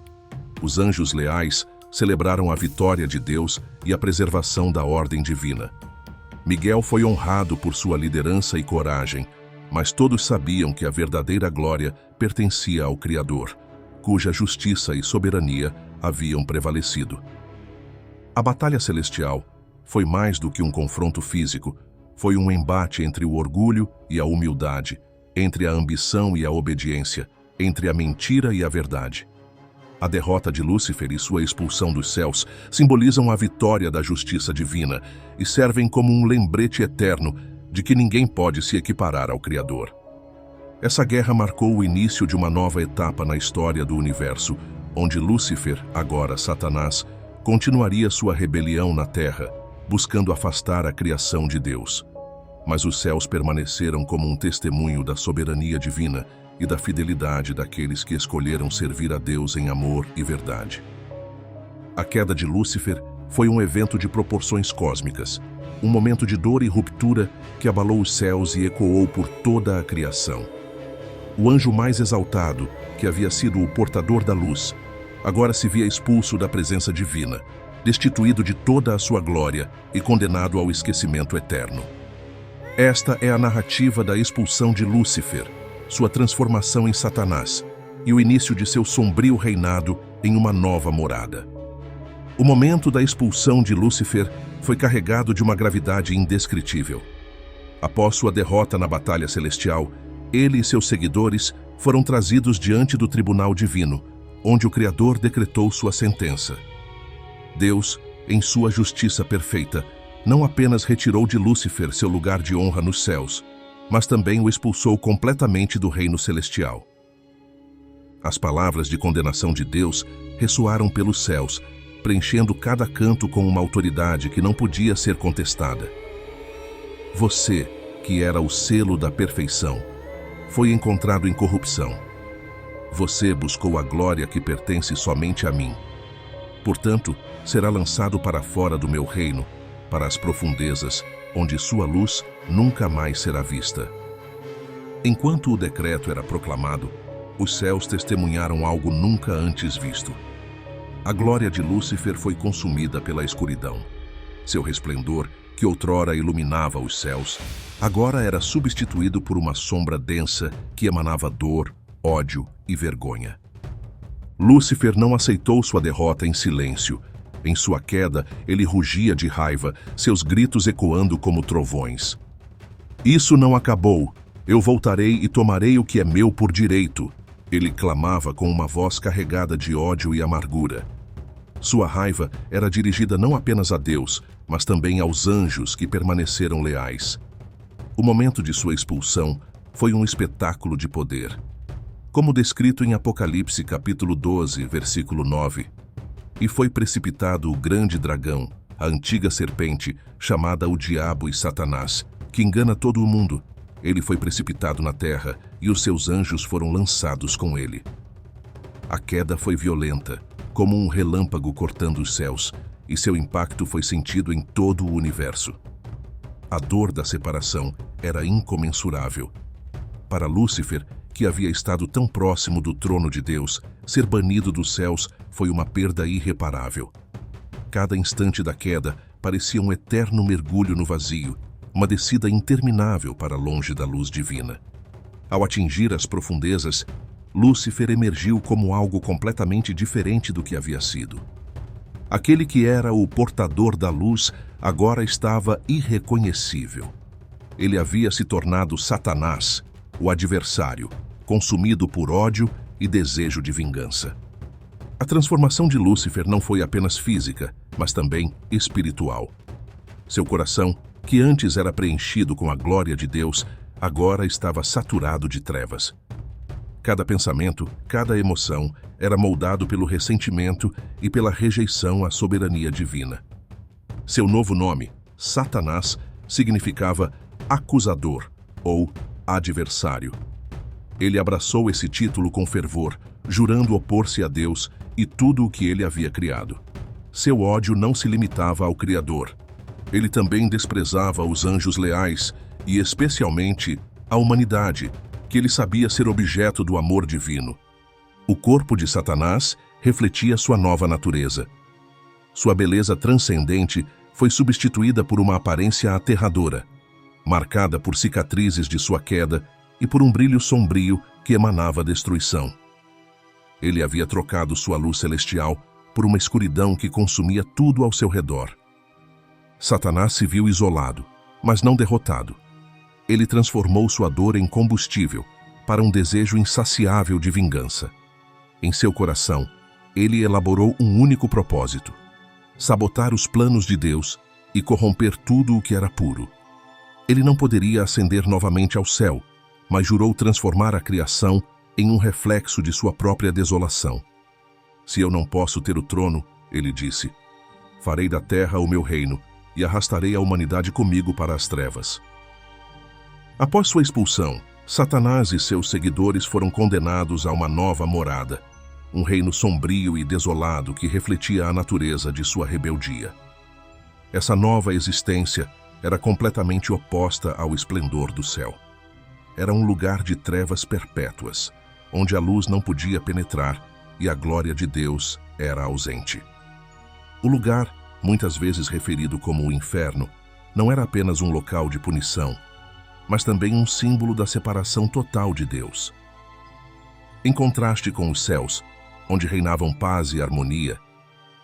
Os anjos leais celebraram a vitória de Deus e a preservação da ordem divina. Miguel foi honrado por sua liderança e coragem, mas todos sabiam que a verdadeira glória pertencia ao Criador, cuja justiça e soberania haviam prevalecido. A batalha celestial foi mais do que um confronto físico, foi um embate entre o orgulho e a humildade, entre a ambição e a obediência, entre a mentira e a verdade. A derrota de Lúcifer e sua expulsão dos céus simbolizam a vitória da justiça divina e servem como um lembrete eterno de que ninguém pode se equiparar ao Criador. Essa guerra marcou o início de uma nova etapa na história do universo, onde Lúcifer, agora Satanás, continuaria sua rebelião na terra, buscando afastar a criação de Deus. Mas os céus permaneceram como um testemunho da soberania divina e da fidelidade daqueles que escolheram servir a Deus em amor e verdade. A queda de Lúcifer foi um evento de proporções cósmicas, um momento de dor e ruptura que abalou os céus e ecoou por toda a criação. O anjo mais exaltado, que havia sido o portador da luz, agora se via expulso da presença divina, destituído de toda a sua glória e condenado ao esquecimento eterno. Esta é a narrativa da expulsão de Lúcifer, sua transformação em Satanás e o início de seu sombrio reinado em uma nova morada. O momento da expulsão de Lúcifer foi carregado de uma gravidade indescritível. Após sua derrota na batalha celestial, ele e seus seguidores foram trazidos diante do tribunal divino, onde o Criador decretou sua sentença. Deus, em sua justiça perfeita, não apenas retirou de Lúcifer seu lugar de honra nos céus, mas também o expulsou completamente do reino celestial. As palavras de condenação de Deus ressoaram pelos céus, preenchendo cada canto com uma autoridade que não podia ser contestada. Você, que era o selo da perfeição, foi encontrado em corrupção. Você buscou a glória que pertence somente a mim. Portanto, será lançado para fora do meu reino, para as profundezas, onde sua luz nunca mais será vista. Enquanto o decreto era proclamado, os céus testemunharam algo nunca antes visto. A glória de Lúcifer foi consumida pela escuridão. Seu resplendor, que outrora iluminava os céus, agora era substituído por uma sombra densa que emanava dor, ódio e vergonha. Lúcifer não aceitou sua derrota em silêncio. Em sua queda, ele rugia de raiva, seus gritos ecoando como trovões. "Isso não acabou. Eu voltarei e tomarei o que é meu por direito", ele clamava com uma voz carregada de ódio e amargura. Sua raiva era dirigida não apenas a Deus, mas também aos anjos que permaneceram leais. O momento de sua expulsão foi um espetáculo de poder. Como descrito em Apocalipse capítulo 12, versículo 9, e foi precipitado o grande dragão, a antiga serpente, chamada o Diabo e Satanás, que engana todo o mundo. Ele foi precipitado na terra e os seus anjos foram lançados com ele. A queda foi violenta, como um relâmpago cortando os céus, e seu impacto foi sentido em todo o universo. A dor da separação era incomensurável. Para Lúcifer, que havia estado tão próximo do trono de Deus, ser banido dos céus foi uma perda irreparável. Cada instante da queda parecia um eterno mergulho no vazio, uma descida interminável para longe da luz divina. Ao atingir as profundezas, Lúcifer emergiu como algo completamente diferente do que havia sido. Aquele que era o portador da luz agora estava irreconhecível. Ele havia se tornado Satanás, o adversário, consumido por ódio e desejo de vingança. A transformação de Lúcifer não foi apenas física, mas também espiritual. Seu coração, que antes era preenchido com a glória de Deus, agora estava saturado de trevas. Cada pensamento, cada emoção era moldado pelo ressentimento e pela rejeição à soberania divina. Seu novo nome, Satanás, significava acusador ou adversário. Ele abraçou esse título com fervor, jurando opor-se a Deus e tudo o que ele havia criado. Seu ódio não se limitava ao Criador. Ele também desprezava os anjos leais e, especialmente, a humanidade, que ele sabia ser objeto do amor divino. O corpo de Satanás refletia sua nova natureza. Sua beleza transcendente foi substituída por uma aparência aterradora, marcada por cicatrizes de sua queda e por um brilho sombrio que emanava destruição. Ele havia trocado sua luz celestial por uma escuridão que consumia tudo ao seu redor. Satanás se viu isolado, mas não derrotado. Ele transformou sua dor em combustível para um desejo insaciável de vingança. Em seu coração, ele elaborou um único propósito: sabotar os planos de Deus e corromper tudo o que era puro. Ele não poderia ascender novamente ao céu, mas jurou transformar a criação em um reflexo de sua própria desolação. Se eu não posso ter o trono, ele disse, farei da terra o meu reino e arrastarei a humanidade comigo para as trevas. Após sua expulsão, Satanás e seus seguidores foram condenados a uma nova morada, um reino sombrio e desolado que refletia a natureza de sua rebeldia. Essa nova existência era completamente oposta ao esplendor do céu. Era um lugar de trevas perpétuas, onde a luz não podia penetrar e a glória de Deus era ausente. O lugar, muitas vezes referido como o inferno, não era apenas um local de punição, mas também um símbolo da separação total de Deus. Em contraste com os céus, onde reinavam paz e harmonia,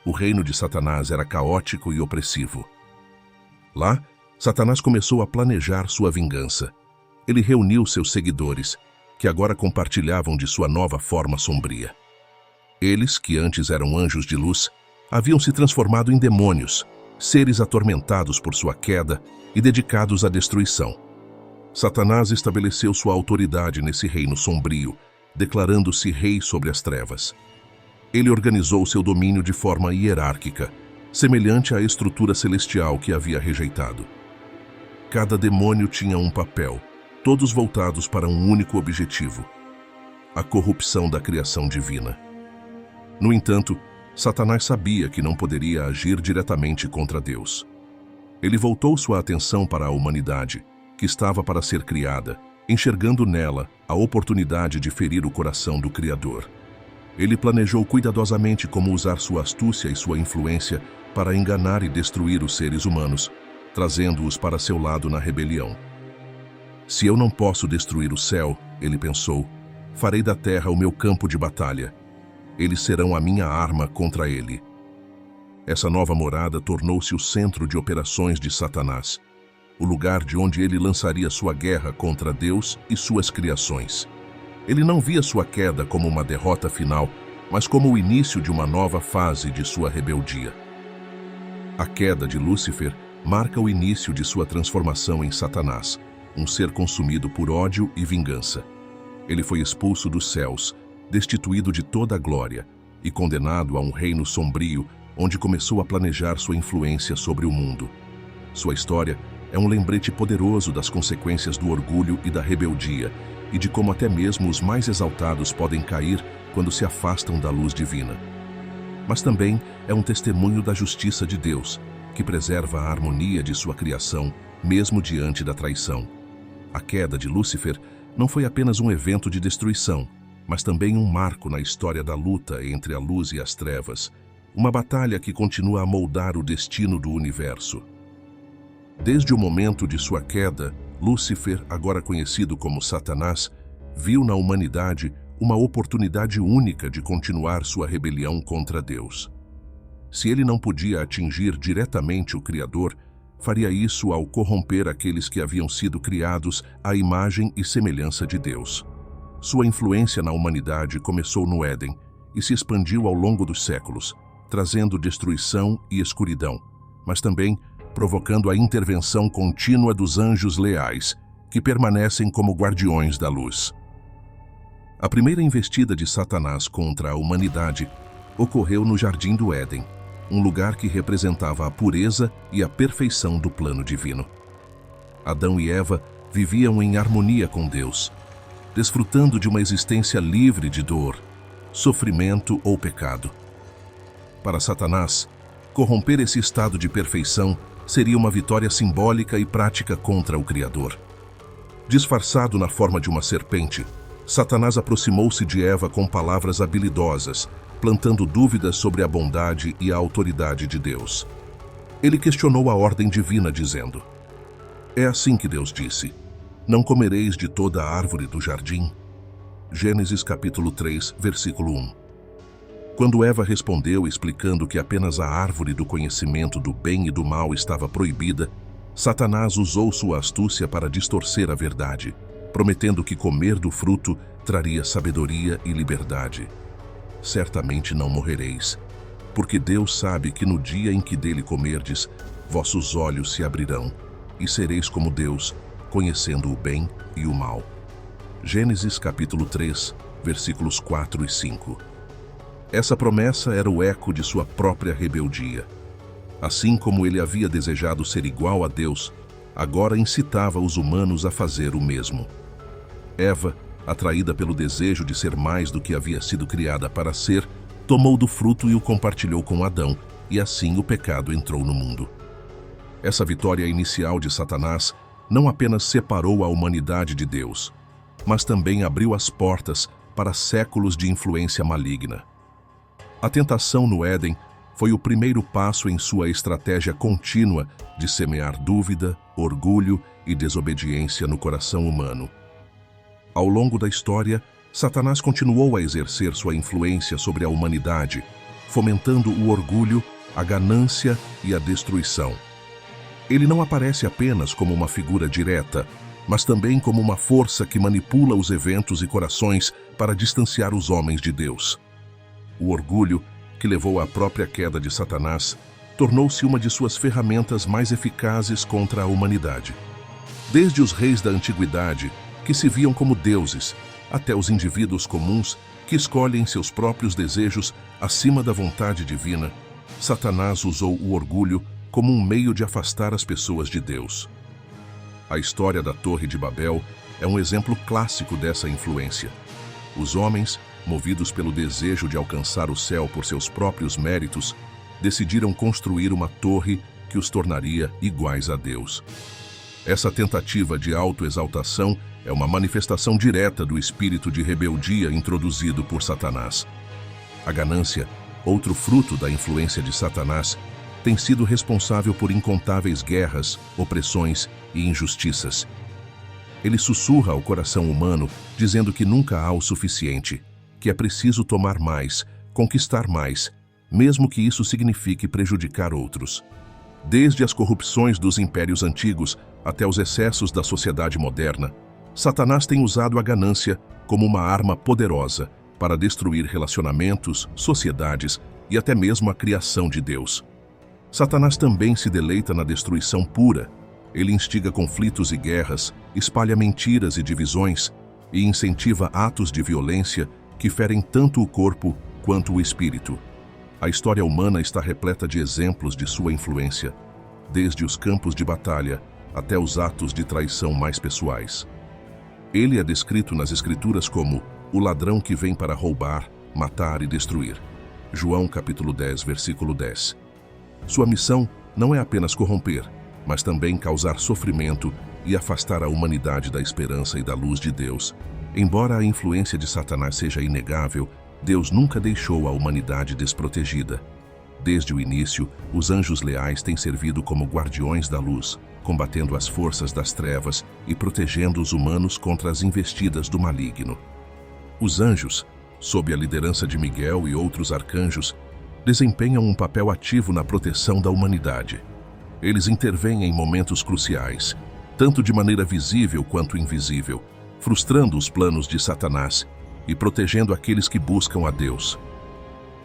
o reino de Satanás era caótico e opressivo. Lá, Satanás começou a planejar sua vingança. Ele reuniu seus seguidores, que agora compartilhavam de sua nova forma sombria. Eles, que antes eram anjos de luz, haviam se transformado em demônios, seres atormentados por sua queda e dedicados à destruição. Satanás estabeleceu sua autoridade nesse reino sombrio, declarando-se rei sobre as trevas. Ele organizou seu domínio de forma hierárquica, semelhante à estrutura celestial que havia rejeitado. Cada demônio tinha um papel, todos voltados para um único objetivo: a corrupção da criação divina. No entanto, Satanás sabia que não poderia agir diretamente contra Deus. Ele voltou sua atenção para a humanidade, que estava para ser criada, enxergando nela a oportunidade de ferir o coração do Criador. Ele planejou cuidadosamente como usar sua astúcia e sua influência para enganar e destruir os seres humanos, trazendo-os para seu lado na rebelião. Se eu não posso destruir o céu, ele pensou, farei da terra o meu campo de batalha. Eles serão a minha arma contra ele. Essa nova morada tornou-se o centro de operações de Satanás, o lugar de onde ele lançaria sua guerra contra Deus e suas criações. Ele não via sua queda como uma derrota final, mas como o início de uma nova fase de sua rebeldia. A queda de Lúcifer marca o início de sua transformação em Satanás, um ser consumido por ódio e vingança. Ele foi expulso dos céus, destituído de toda a glória e condenado a um reino sombrio, onde começou a planejar sua influência sobre o mundo. Sua história é um lembrete poderoso das consequências do orgulho e da rebeldia, e de como até mesmo os mais exaltados podem cair quando se afastam da luz divina. Mas também é um testemunho da justiça de Deus, que preserva a harmonia de sua criação, mesmo diante da traição. A queda de Lúcifer não foi apenas um evento de destruição, mas também um marco na história da luta entre a luz e as trevas, uma batalha que continua a moldar o destino do universo. Desde o momento de sua queda, Lúcifer, agora conhecido como Satanás, viu na humanidade uma oportunidade única de continuar sua rebelião contra Deus. Se ele não podia atingir diretamente o Criador, faria isso ao corromper aqueles que haviam sido criados à imagem e semelhança de Deus. Sua influência na humanidade começou no Éden e se expandiu ao longo dos séculos, trazendo destruição e escuridão, mas também provocando a intervenção contínua dos anjos leais, que permanecem como guardiões da luz. A primeira investida de Satanás contra a humanidade ocorreu no Jardim do Éden, um lugar que representava a pureza e a perfeição do plano divino. Adão e Eva viviam em harmonia com Deus, desfrutando de uma existência livre de dor, sofrimento ou pecado. Para Satanás, corromper esse estado de perfeição seria uma vitória simbólica e prática contra o Criador. Disfarçado na forma de uma serpente, Satanás aproximou-se de Eva com palavras habilidosas, plantando dúvidas sobre a bondade e a autoridade de Deus. Ele questionou a ordem divina, dizendo: "É assim que Deus disse: não comereis de toda a árvore do jardim?" Gênesis capítulo 3, versículo 1. Quando Eva respondeu explicando que apenas a árvore do conhecimento do bem e do mal estava proibida, Satanás usou sua astúcia para distorcer a verdade, prometendo que comer do fruto traria sabedoria e liberdade. Certamente não morrereis, porque Deus sabe que no dia em que dele comerdes, vossos olhos se abrirão, e sereis como Deus, conhecendo o bem e o mal. Gênesis capítulo 3, versículos 4 e 5. Essa promessa era o eco de sua própria rebeldia. Assim como ele havia desejado ser igual a Deus, agora incitava os humanos a fazer o mesmo. Eva, atraída pelo desejo de ser mais do que havia sido criada para ser, tomou do fruto e o compartilhou com Adão, e assim o pecado entrou no mundo. Essa vitória inicial de Satanás não apenas separou a humanidade de Deus, mas também abriu as portas para séculos de influência maligna. A tentação no Éden foi o primeiro passo em sua estratégia contínua de semear dúvida, orgulho e desobediência no coração humano. Ao longo da história, Satanás continuou a exercer sua influência sobre a humanidade, fomentando o orgulho, a ganância e a destruição. Ele não aparece apenas como uma figura direta, mas também como uma força que manipula os eventos e corações para distanciar os homens de Deus. O orgulho, que levou à própria queda de Satanás, tornou-se uma de suas ferramentas mais eficazes contra a humanidade. Desde os reis da antiguidade, que se viam como deuses, até os indivíduos comuns que escolhem seus próprios desejos acima da vontade divina, Satanás usou o orgulho como um meio de afastar as pessoas de Deus. A história da Torre de Babel é um exemplo clássico dessa influência. Os homens, movidos pelo desejo de alcançar o céu por seus próprios méritos, decidiram construir uma torre que os tornaria iguais a Deus. Essa tentativa de autoexaltação é uma manifestação direta do espírito de rebeldia introduzido por Satanás. A ganância, outro fruto da influência de Satanás, tem sido responsável por incontáveis guerras, opressões e injustiças. Ele sussurra ao coração humano, dizendo que nunca há o suficiente, que é preciso tomar mais, conquistar mais, mesmo que isso signifique prejudicar outros. Desde as corrupções dos impérios antigos até os excessos da sociedade moderna, Satanás tem usado a ganância como uma arma poderosa para destruir relacionamentos, sociedades e até mesmo a criação de Deus. Satanás também se deleita na destruição pura. Ele instiga conflitos e guerras, espalha mentiras e divisões e incentiva atos de violência que ferem tanto o corpo quanto o espírito. A história humana está repleta de exemplos de sua influência, desde os campos de batalha até os atos de traição mais pessoais. Ele é descrito nas Escrituras como o ladrão que vem para roubar, matar e destruir. João capítulo 10, versículo 10. Sua missão não é apenas corromper, mas também causar sofrimento e afastar a humanidade da esperança e da luz de Deus. Embora a influência de Satanás seja inegável, Deus nunca deixou a humanidade desprotegida. Desde o início, os anjos leais têm servido como guardiões da luz, combatendo as forças das trevas e protegendo os humanos contra as investidas do maligno. Os anjos, sob a liderança de Miguel e outros arcanjos, desempenham um papel ativo na proteção da humanidade. Eles intervêm em momentos cruciais, tanto de maneira visível quanto invisível, frustrando os planos de Satanás e protegendo aqueles que buscam a Deus.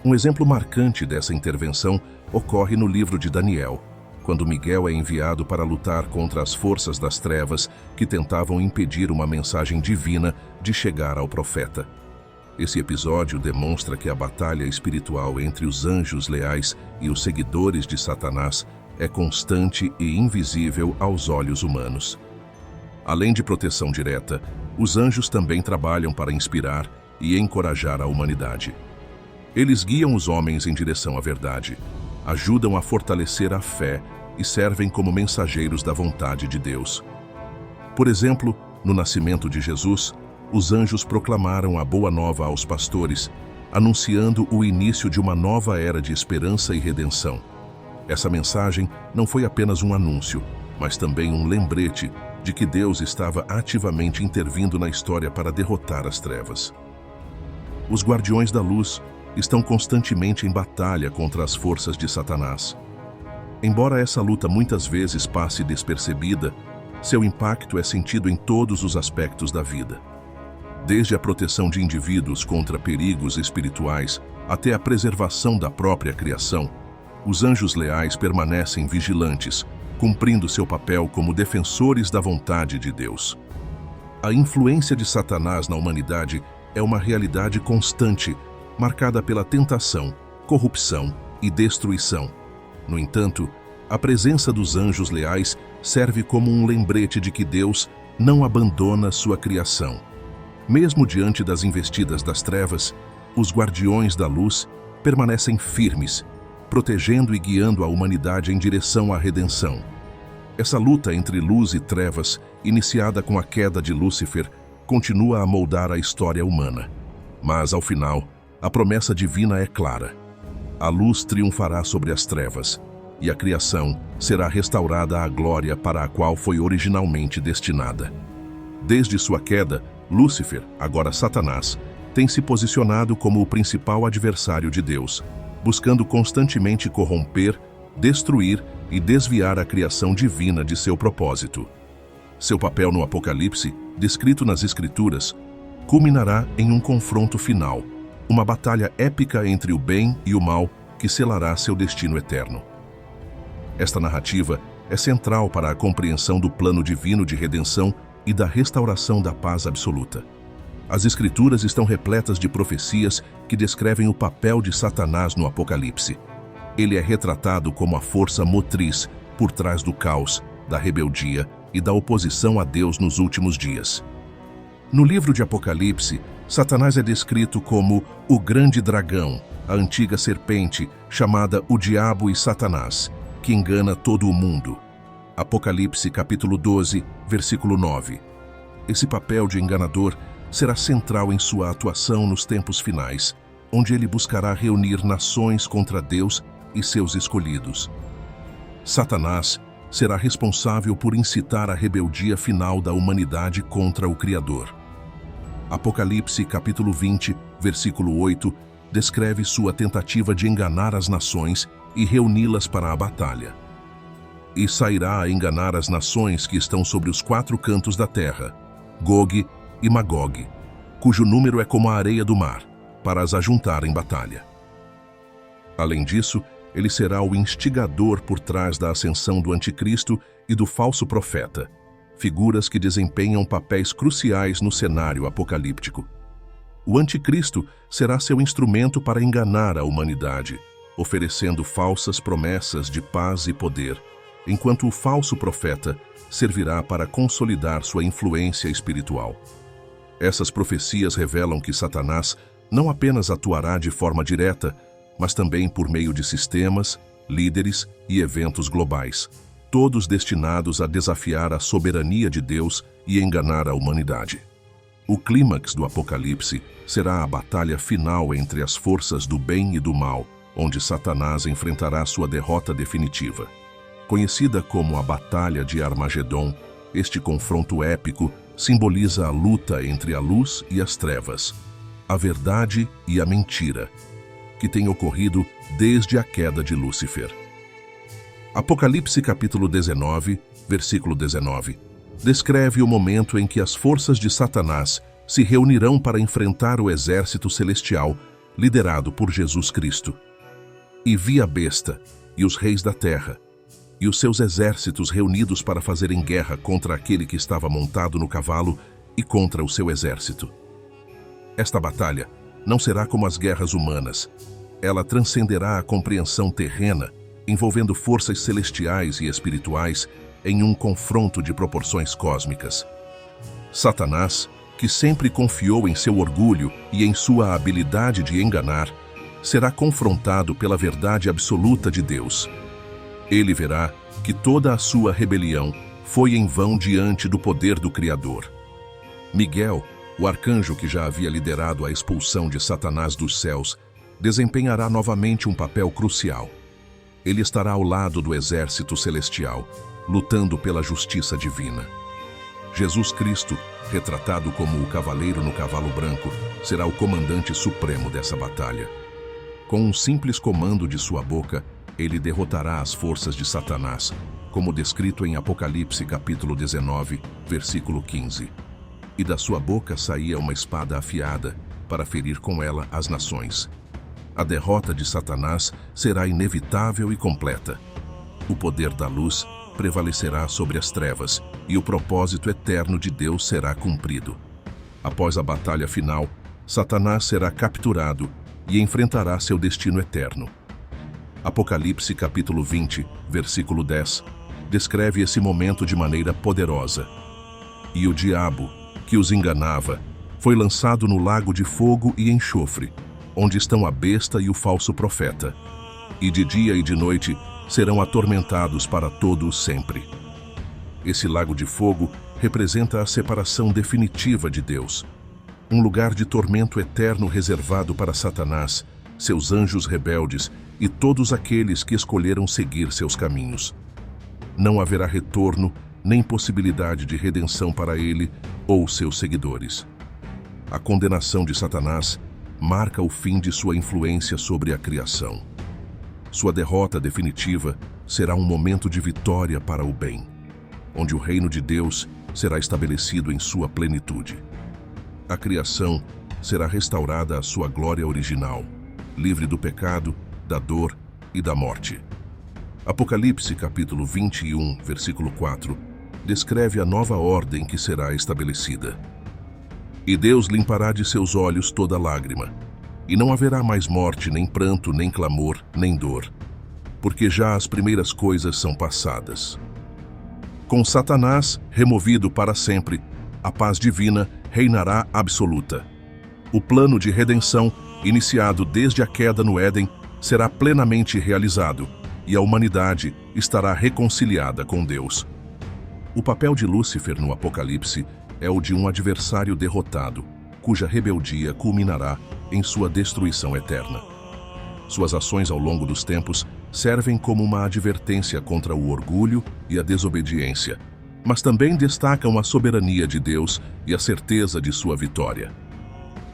Um exemplo marcante dessa intervenção ocorre no livro de Daniel, quando Miguel é enviado para lutar contra as forças das trevas que tentavam impedir uma mensagem divina de chegar ao profeta. Esse episódio demonstra que a batalha espiritual entre os anjos leais e os seguidores de Satanás é constante e invisível aos olhos humanos. Além de proteção direta, os anjos também trabalham para inspirar e encorajar a humanidade. Eles guiam os homens em direção à verdade, ajudam a fortalecer a fé e servem como mensageiros da vontade de Deus. Por exemplo, no nascimento de Jesus, os anjos proclamaram a boa nova aos pastores, anunciando o início de uma nova era de esperança e redenção. Essa mensagem não foi apenas um anúncio, mas também um lembrete de que Deus estava ativamente intervindo na história para derrotar as trevas. Os guardiões da luz estão constantemente em batalha contra as forças de Satanás. Embora essa luta muitas vezes passe despercebida, seu impacto é sentido em todos os aspectos da vida. Desde a proteção de indivíduos contra perigos espirituais até a preservação da própria criação, os anjos leais permanecem vigilantes, cumprindo seu papel como defensores da vontade de Deus. A influência de Satanás na humanidade é uma realidade constante, marcada pela tentação, corrupção e destruição. No entanto, a presença dos anjos leais serve como um lembrete de que Deus não abandona sua criação. Mesmo diante das investidas das trevas, os guardiões da luz permanecem firmes, protegendo e guiando a humanidade em direção à redenção. Essa luta entre luz e trevas, iniciada com a queda de Lúcifer, continua a moldar a história humana. Mas, ao final, a promessa divina é clara. A luz triunfará sobre as trevas, e a criação será restaurada à glória para a qual foi originalmente destinada. Desde sua queda, Lúcifer, agora Satanás, tem se posicionado como o principal adversário de Deus, buscando constantemente corromper, destruir e desviar a criação divina de seu propósito. Seu papel no Apocalipse, descrito nas Escrituras, culminará em um confronto final, uma batalha épica entre o bem e o mal que selará seu destino eterno. Esta narrativa é central para a compreensão do plano divino de redenção e da restauração da paz absoluta. As Escrituras estão repletas de profecias que descrevem o papel de Satanás no Apocalipse. Ele é retratado como a força motriz por trás do caos, da rebeldia e da oposição a Deus nos últimos dias. No livro de Apocalipse, Satanás é descrito como o grande dragão, a antiga serpente, chamada o Diabo e Satanás, que engana todo o mundo. Apocalipse capítulo 12, versículo 9. Esse papel de enganador será central em sua atuação nos tempos finais, onde ele buscará reunir nações contra Deus e seus escolhidos. Satanás será responsável por incitar a rebeldia final da humanidade contra o Criador. Apocalipse capítulo 20, versículo 8, descreve sua tentativa de enganar as nações e reuni-las para a batalha. E sairá a enganar as nações que estão sobre os 4 cantos da terra, Gog e Magog, cujo número é como a areia do mar, para as ajuntar em batalha. Além disso, ele será o instigador por trás da ascensão do anticristo e do falso profeta, figuras que desempenham papéis cruciais no cenário apocalíptico. O anticristo será seu instrumento para enganar a humanidade, oferecendo falsas promessas de paz e poder, enquanto o falso profeta servirá para consolidar sua influência espiritual. Essas profecias revelam que Satanás não apenas atuará de forma direta, mas também por meio de sistemas, líderes e eventos globais, todos destinados a desafiar a soberania de Deus e enganar a humanidade. O clímax do Apocalipse será a batalha final entre as forças do bem e do mal, onde Satanás enfrentará sua derrota definitiva. Conhecida como a Batalha de Armagedon, este confronto épico simboliza a luta entre a luz e as trevas, a verdade e a mentira, que tem ocorrido desde a queda de Lúcifer. Apocalipse capítulo 19, versículo 19, descreve o momento em que as forças de Satanás se reunirão para enfrentar o exército celestial liderado por Jesus Cristo. E vi a besta e os reis da terra, e os seus exércitos reunidos para fazerem guerra contra aquele que estava montado no cavalo e contra o seu exército. Esta batalha não será como as guerras humanas. Ela transcenderá a compreensão terrena, envolvendo forças celestiais e espirituais em um confronto de proporções cósmicas. Satanás, que sempre confiou em seu orgulho e em sua habilidade de enganar, será confrontado pela verdade absoluta de Deus. Ele verá que toda a sua rebelião foi em vão diante do poder do Criador. Miguel, o arcanjo que já havia liderado a expulsão de Satanás dos céus, desempenhará novamente um papel crucial. Ele estará ao lado do exército celestial, lutando pela justiça divina. Jesus Cristo, retratado como o cavaleiro no cavalo branco, será o comandante supremo dessa batalha. Com um simples comando de sua boca, ele derrotará as forças de Satanás, como descrito em Apocalipse capítulo 19, versículo 15. E da sua boca saía uma espada afiada, para ferir com ela as nações. A derrota de Satanás será inevitável e completa. O poder da luz prevalecerá sobre as trevas, e o propósito eterno de Deus será cumprido. Após a batalha final, Satanás será capturado e enfrentará seu destino eterno. Apocalipse capítulo 20, versículo 10, descreve esse momento de maneira poderosa. E o diabo, que os enganava, foi lançado no lago de fogo e enxofre, onde estão a besta e o falso profeta. E de dia e de noite serão atormentados para todo o sempre. Esse lago de fogo representa a separação definitiva de Deus, um lugar de tormento eterno reservado para Satanás, seus anjos rebeldes e todos aqueles que escolheram seguir seus caminhos. Não haverá retorno nem possibilidade de redenção para ele ou seus seguidores. A condenação de Satanás marca o fim de sua influência sobre a criação. Sua derrota definitiva será um momento de vitória para o bem, onde o reino de Deus será estabelecido em sua plenitude. A criação será restaurada à sua glória original, livre do pecado, da dor e da morte. Apocalipse capítulo 21, versículo 4, descreve a nova ordem que será estabelecida. E Deus limpará de seus olhos toda lágrima, e não haverá mais morte, nem pranto, nem clamor, nem dor, porque já as primeiras coisas são passadas. Com Satanás removido para sempre, a paz divina reinará absoluta. O plano de redenção, iniciado desde a queda no Éden, será plenamente realizado, e a humanidade estará reconciliada com Deus. O papel de Lúcifer no Apocalipse é o de um adversário derrotado, cuja rebeldia culminará em sua destruição eterna. Suas ações ao longo dos tempos servem como uma advertência contra o orgulho e a desobediência, mas também destacam a soberania de Deus e a certeza de sua vitória.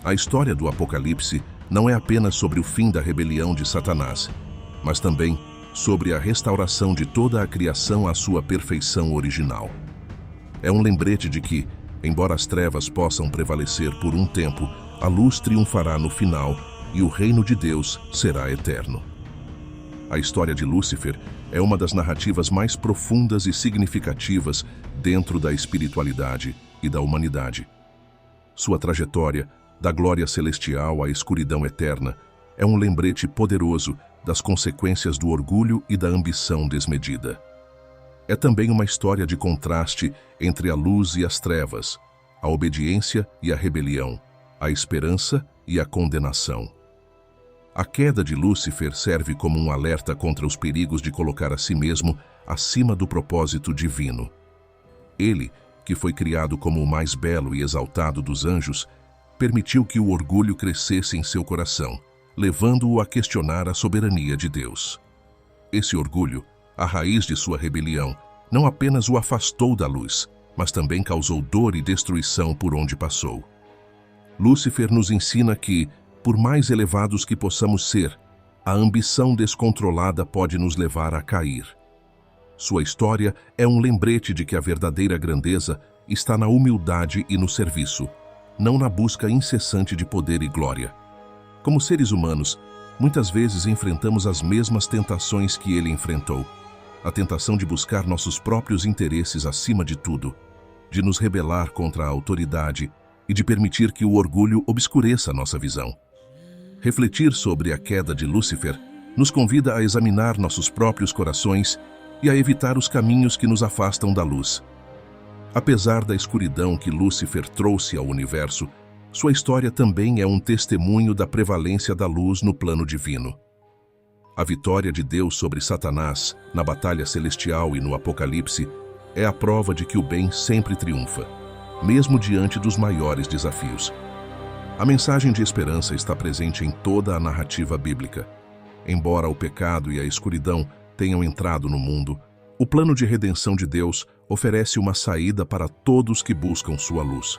A história do Apocalipse não é apenas sobre o fim da rebelião de Satanás, mas também sobre a restauração de toda a criação à sua perfeição original. É um lembrete de que, embora as trevas possam prevalecer por um tempo, a luz triunfará no final e o reino de Deus será eterno. A história de Lúcifer é uma das narrativas mais profundas e significativas dentro da espiritualidade e da humanidade. Sua trajetória, da glória celestial à escuridão eterna, é um lembrete poderoso das consequências do orgulho e da ambição desmedida. É também uma história de contraste entre a luz e as trevas, a obediência e a rebelião, a esperança e a condenação. A queda de Lúcifer serve como um alerta contra os perigos de colocar a si mesmo acima do propósito divino. Ele, que foi criado como o mais belo e exaltado dos anjos, permitiu que o orgulho crescesse em seu coração, levando-o a questionar a soberania de Deus. Esse orgulho, a raiz de sua rebelião, não apenas o afastou da luz, mas também causou dor e destruição por onde passou. Lúcifer nos ensina que, por mais elevados que possamos ser, a ambição descontrolada pode nos levar a cair. Sua história é um lembrete de que a verdadeira grandeza está na humildade e no serviço, não na busca incessante de poder e glória. Como seres humanos, muitas vezes enfrentamos as mesmas tentações que ele enfrentou. A tentação de buscar nossos próprios interesses acima de tudo, de nos rebelar contra a autoridade e de permitir que o orgulho obscureça nossa visão. Refletir sobre a queda de Lúcifer nos convida a examinar nossos próprios corações e a evitar os caminhos que nos afastam da luz. Apesar da escuridão que Lúcifer trouxe ao universo, sua história também é um testemunho da prevalência da luz no plano divino. A vitória de Deus sobre Satanás, na batalha celestial e no Apocalipse, é a prova de que o bem sempre triunfa, mesmo diante dos maiores desafios. A mensagem de esperança está presente em toda a narrativa bíblica. Embora o pecado e a escuridão tenham entrado no mundo, o plano de redenção de Deus oferece uma saída para todos que buscam sua luz.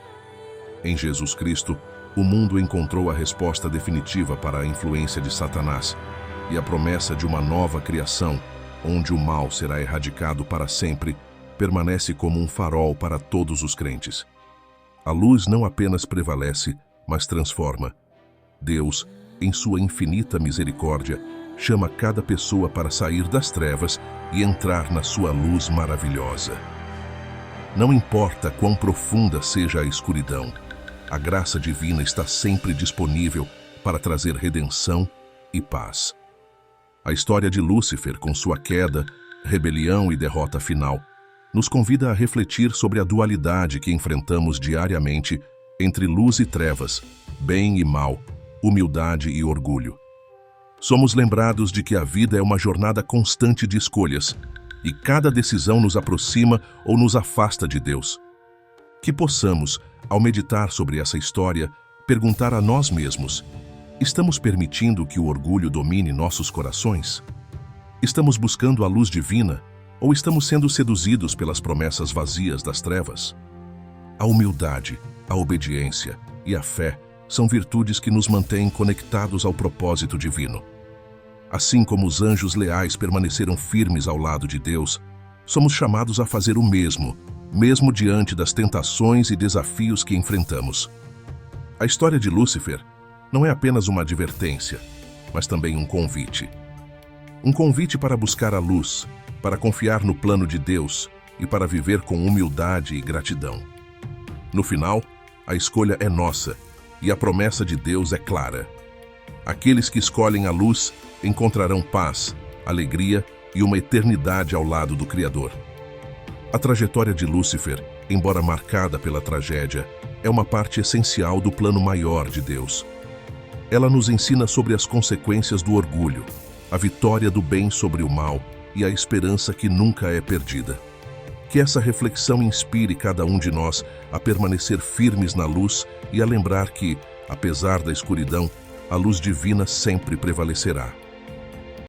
Em Jesus Cristo, o mundo encontrou a resposta definitiva para a influência de Satanás e a promessa de uma nova criação, onde o mal será erradicado para sempre, permanece como um farol para todos os crentes. A luz não apenas prevalece, mas transforma. Deus, em sua infinita misericórdia, chama cada pessoa para sair das trevas e entrar na sua luz maravilhosa. Não importa quão profunda seja a escuridão, a graça divina está sempre disponível para trazer redenção e paz. A história de Lúcifer, com sua queda, rebelião e derrota final, nos convida a refletir sobre a dualidade que enfrentamos diariamente entre luz e trevas, bem e mal, humildade e orgulho. Somos lembrados de que a vida é uma jornada constante de escolhas, e cada decisão nos aproxima ou nos afasta de Deus. Que possamos, ao meditar sobre essa história, perguntar a nós mesmos: estamos permitindo que o orgulho domine nossos corações? Estamos buscando a luz divina ou estamos sendo seduzidos pelas promessas vazias das trevas? A humildade, a obediência e a fé são virtudes que nos mantêm conectados ao propósito divino. Assim como os anjos leais permaneceram firmes ao lado de Deus, somos chamados a fazer o mesmo diante das tentações e desafios que enfrentamos. A história de Lúcifer não é apenas uma advertência, mas também um convite. Um convite para buscar a luz, para confiar no plano de Deus e para viver com humildade e gratidão. No final, a escolha é nossa e a promessa de Deus é clara. Aqueles que escolhem a luz encontrarão paz, alegria e uma eternidade ao lado do Criador. A trajetória de Lúcifer, embora marcada pela tragédia, é uma parte essencial do plano maior de Deus. Ela nos ensina sobre as consequências do orgulho, a vitória do bem sobre o mal e a esperança que nunca é perdida. Que essa reflexão inspire cada um de nós a permanecer firmes na luz e a lembrar que, apesar da escuridão, a luz divina sempre prevalecerá.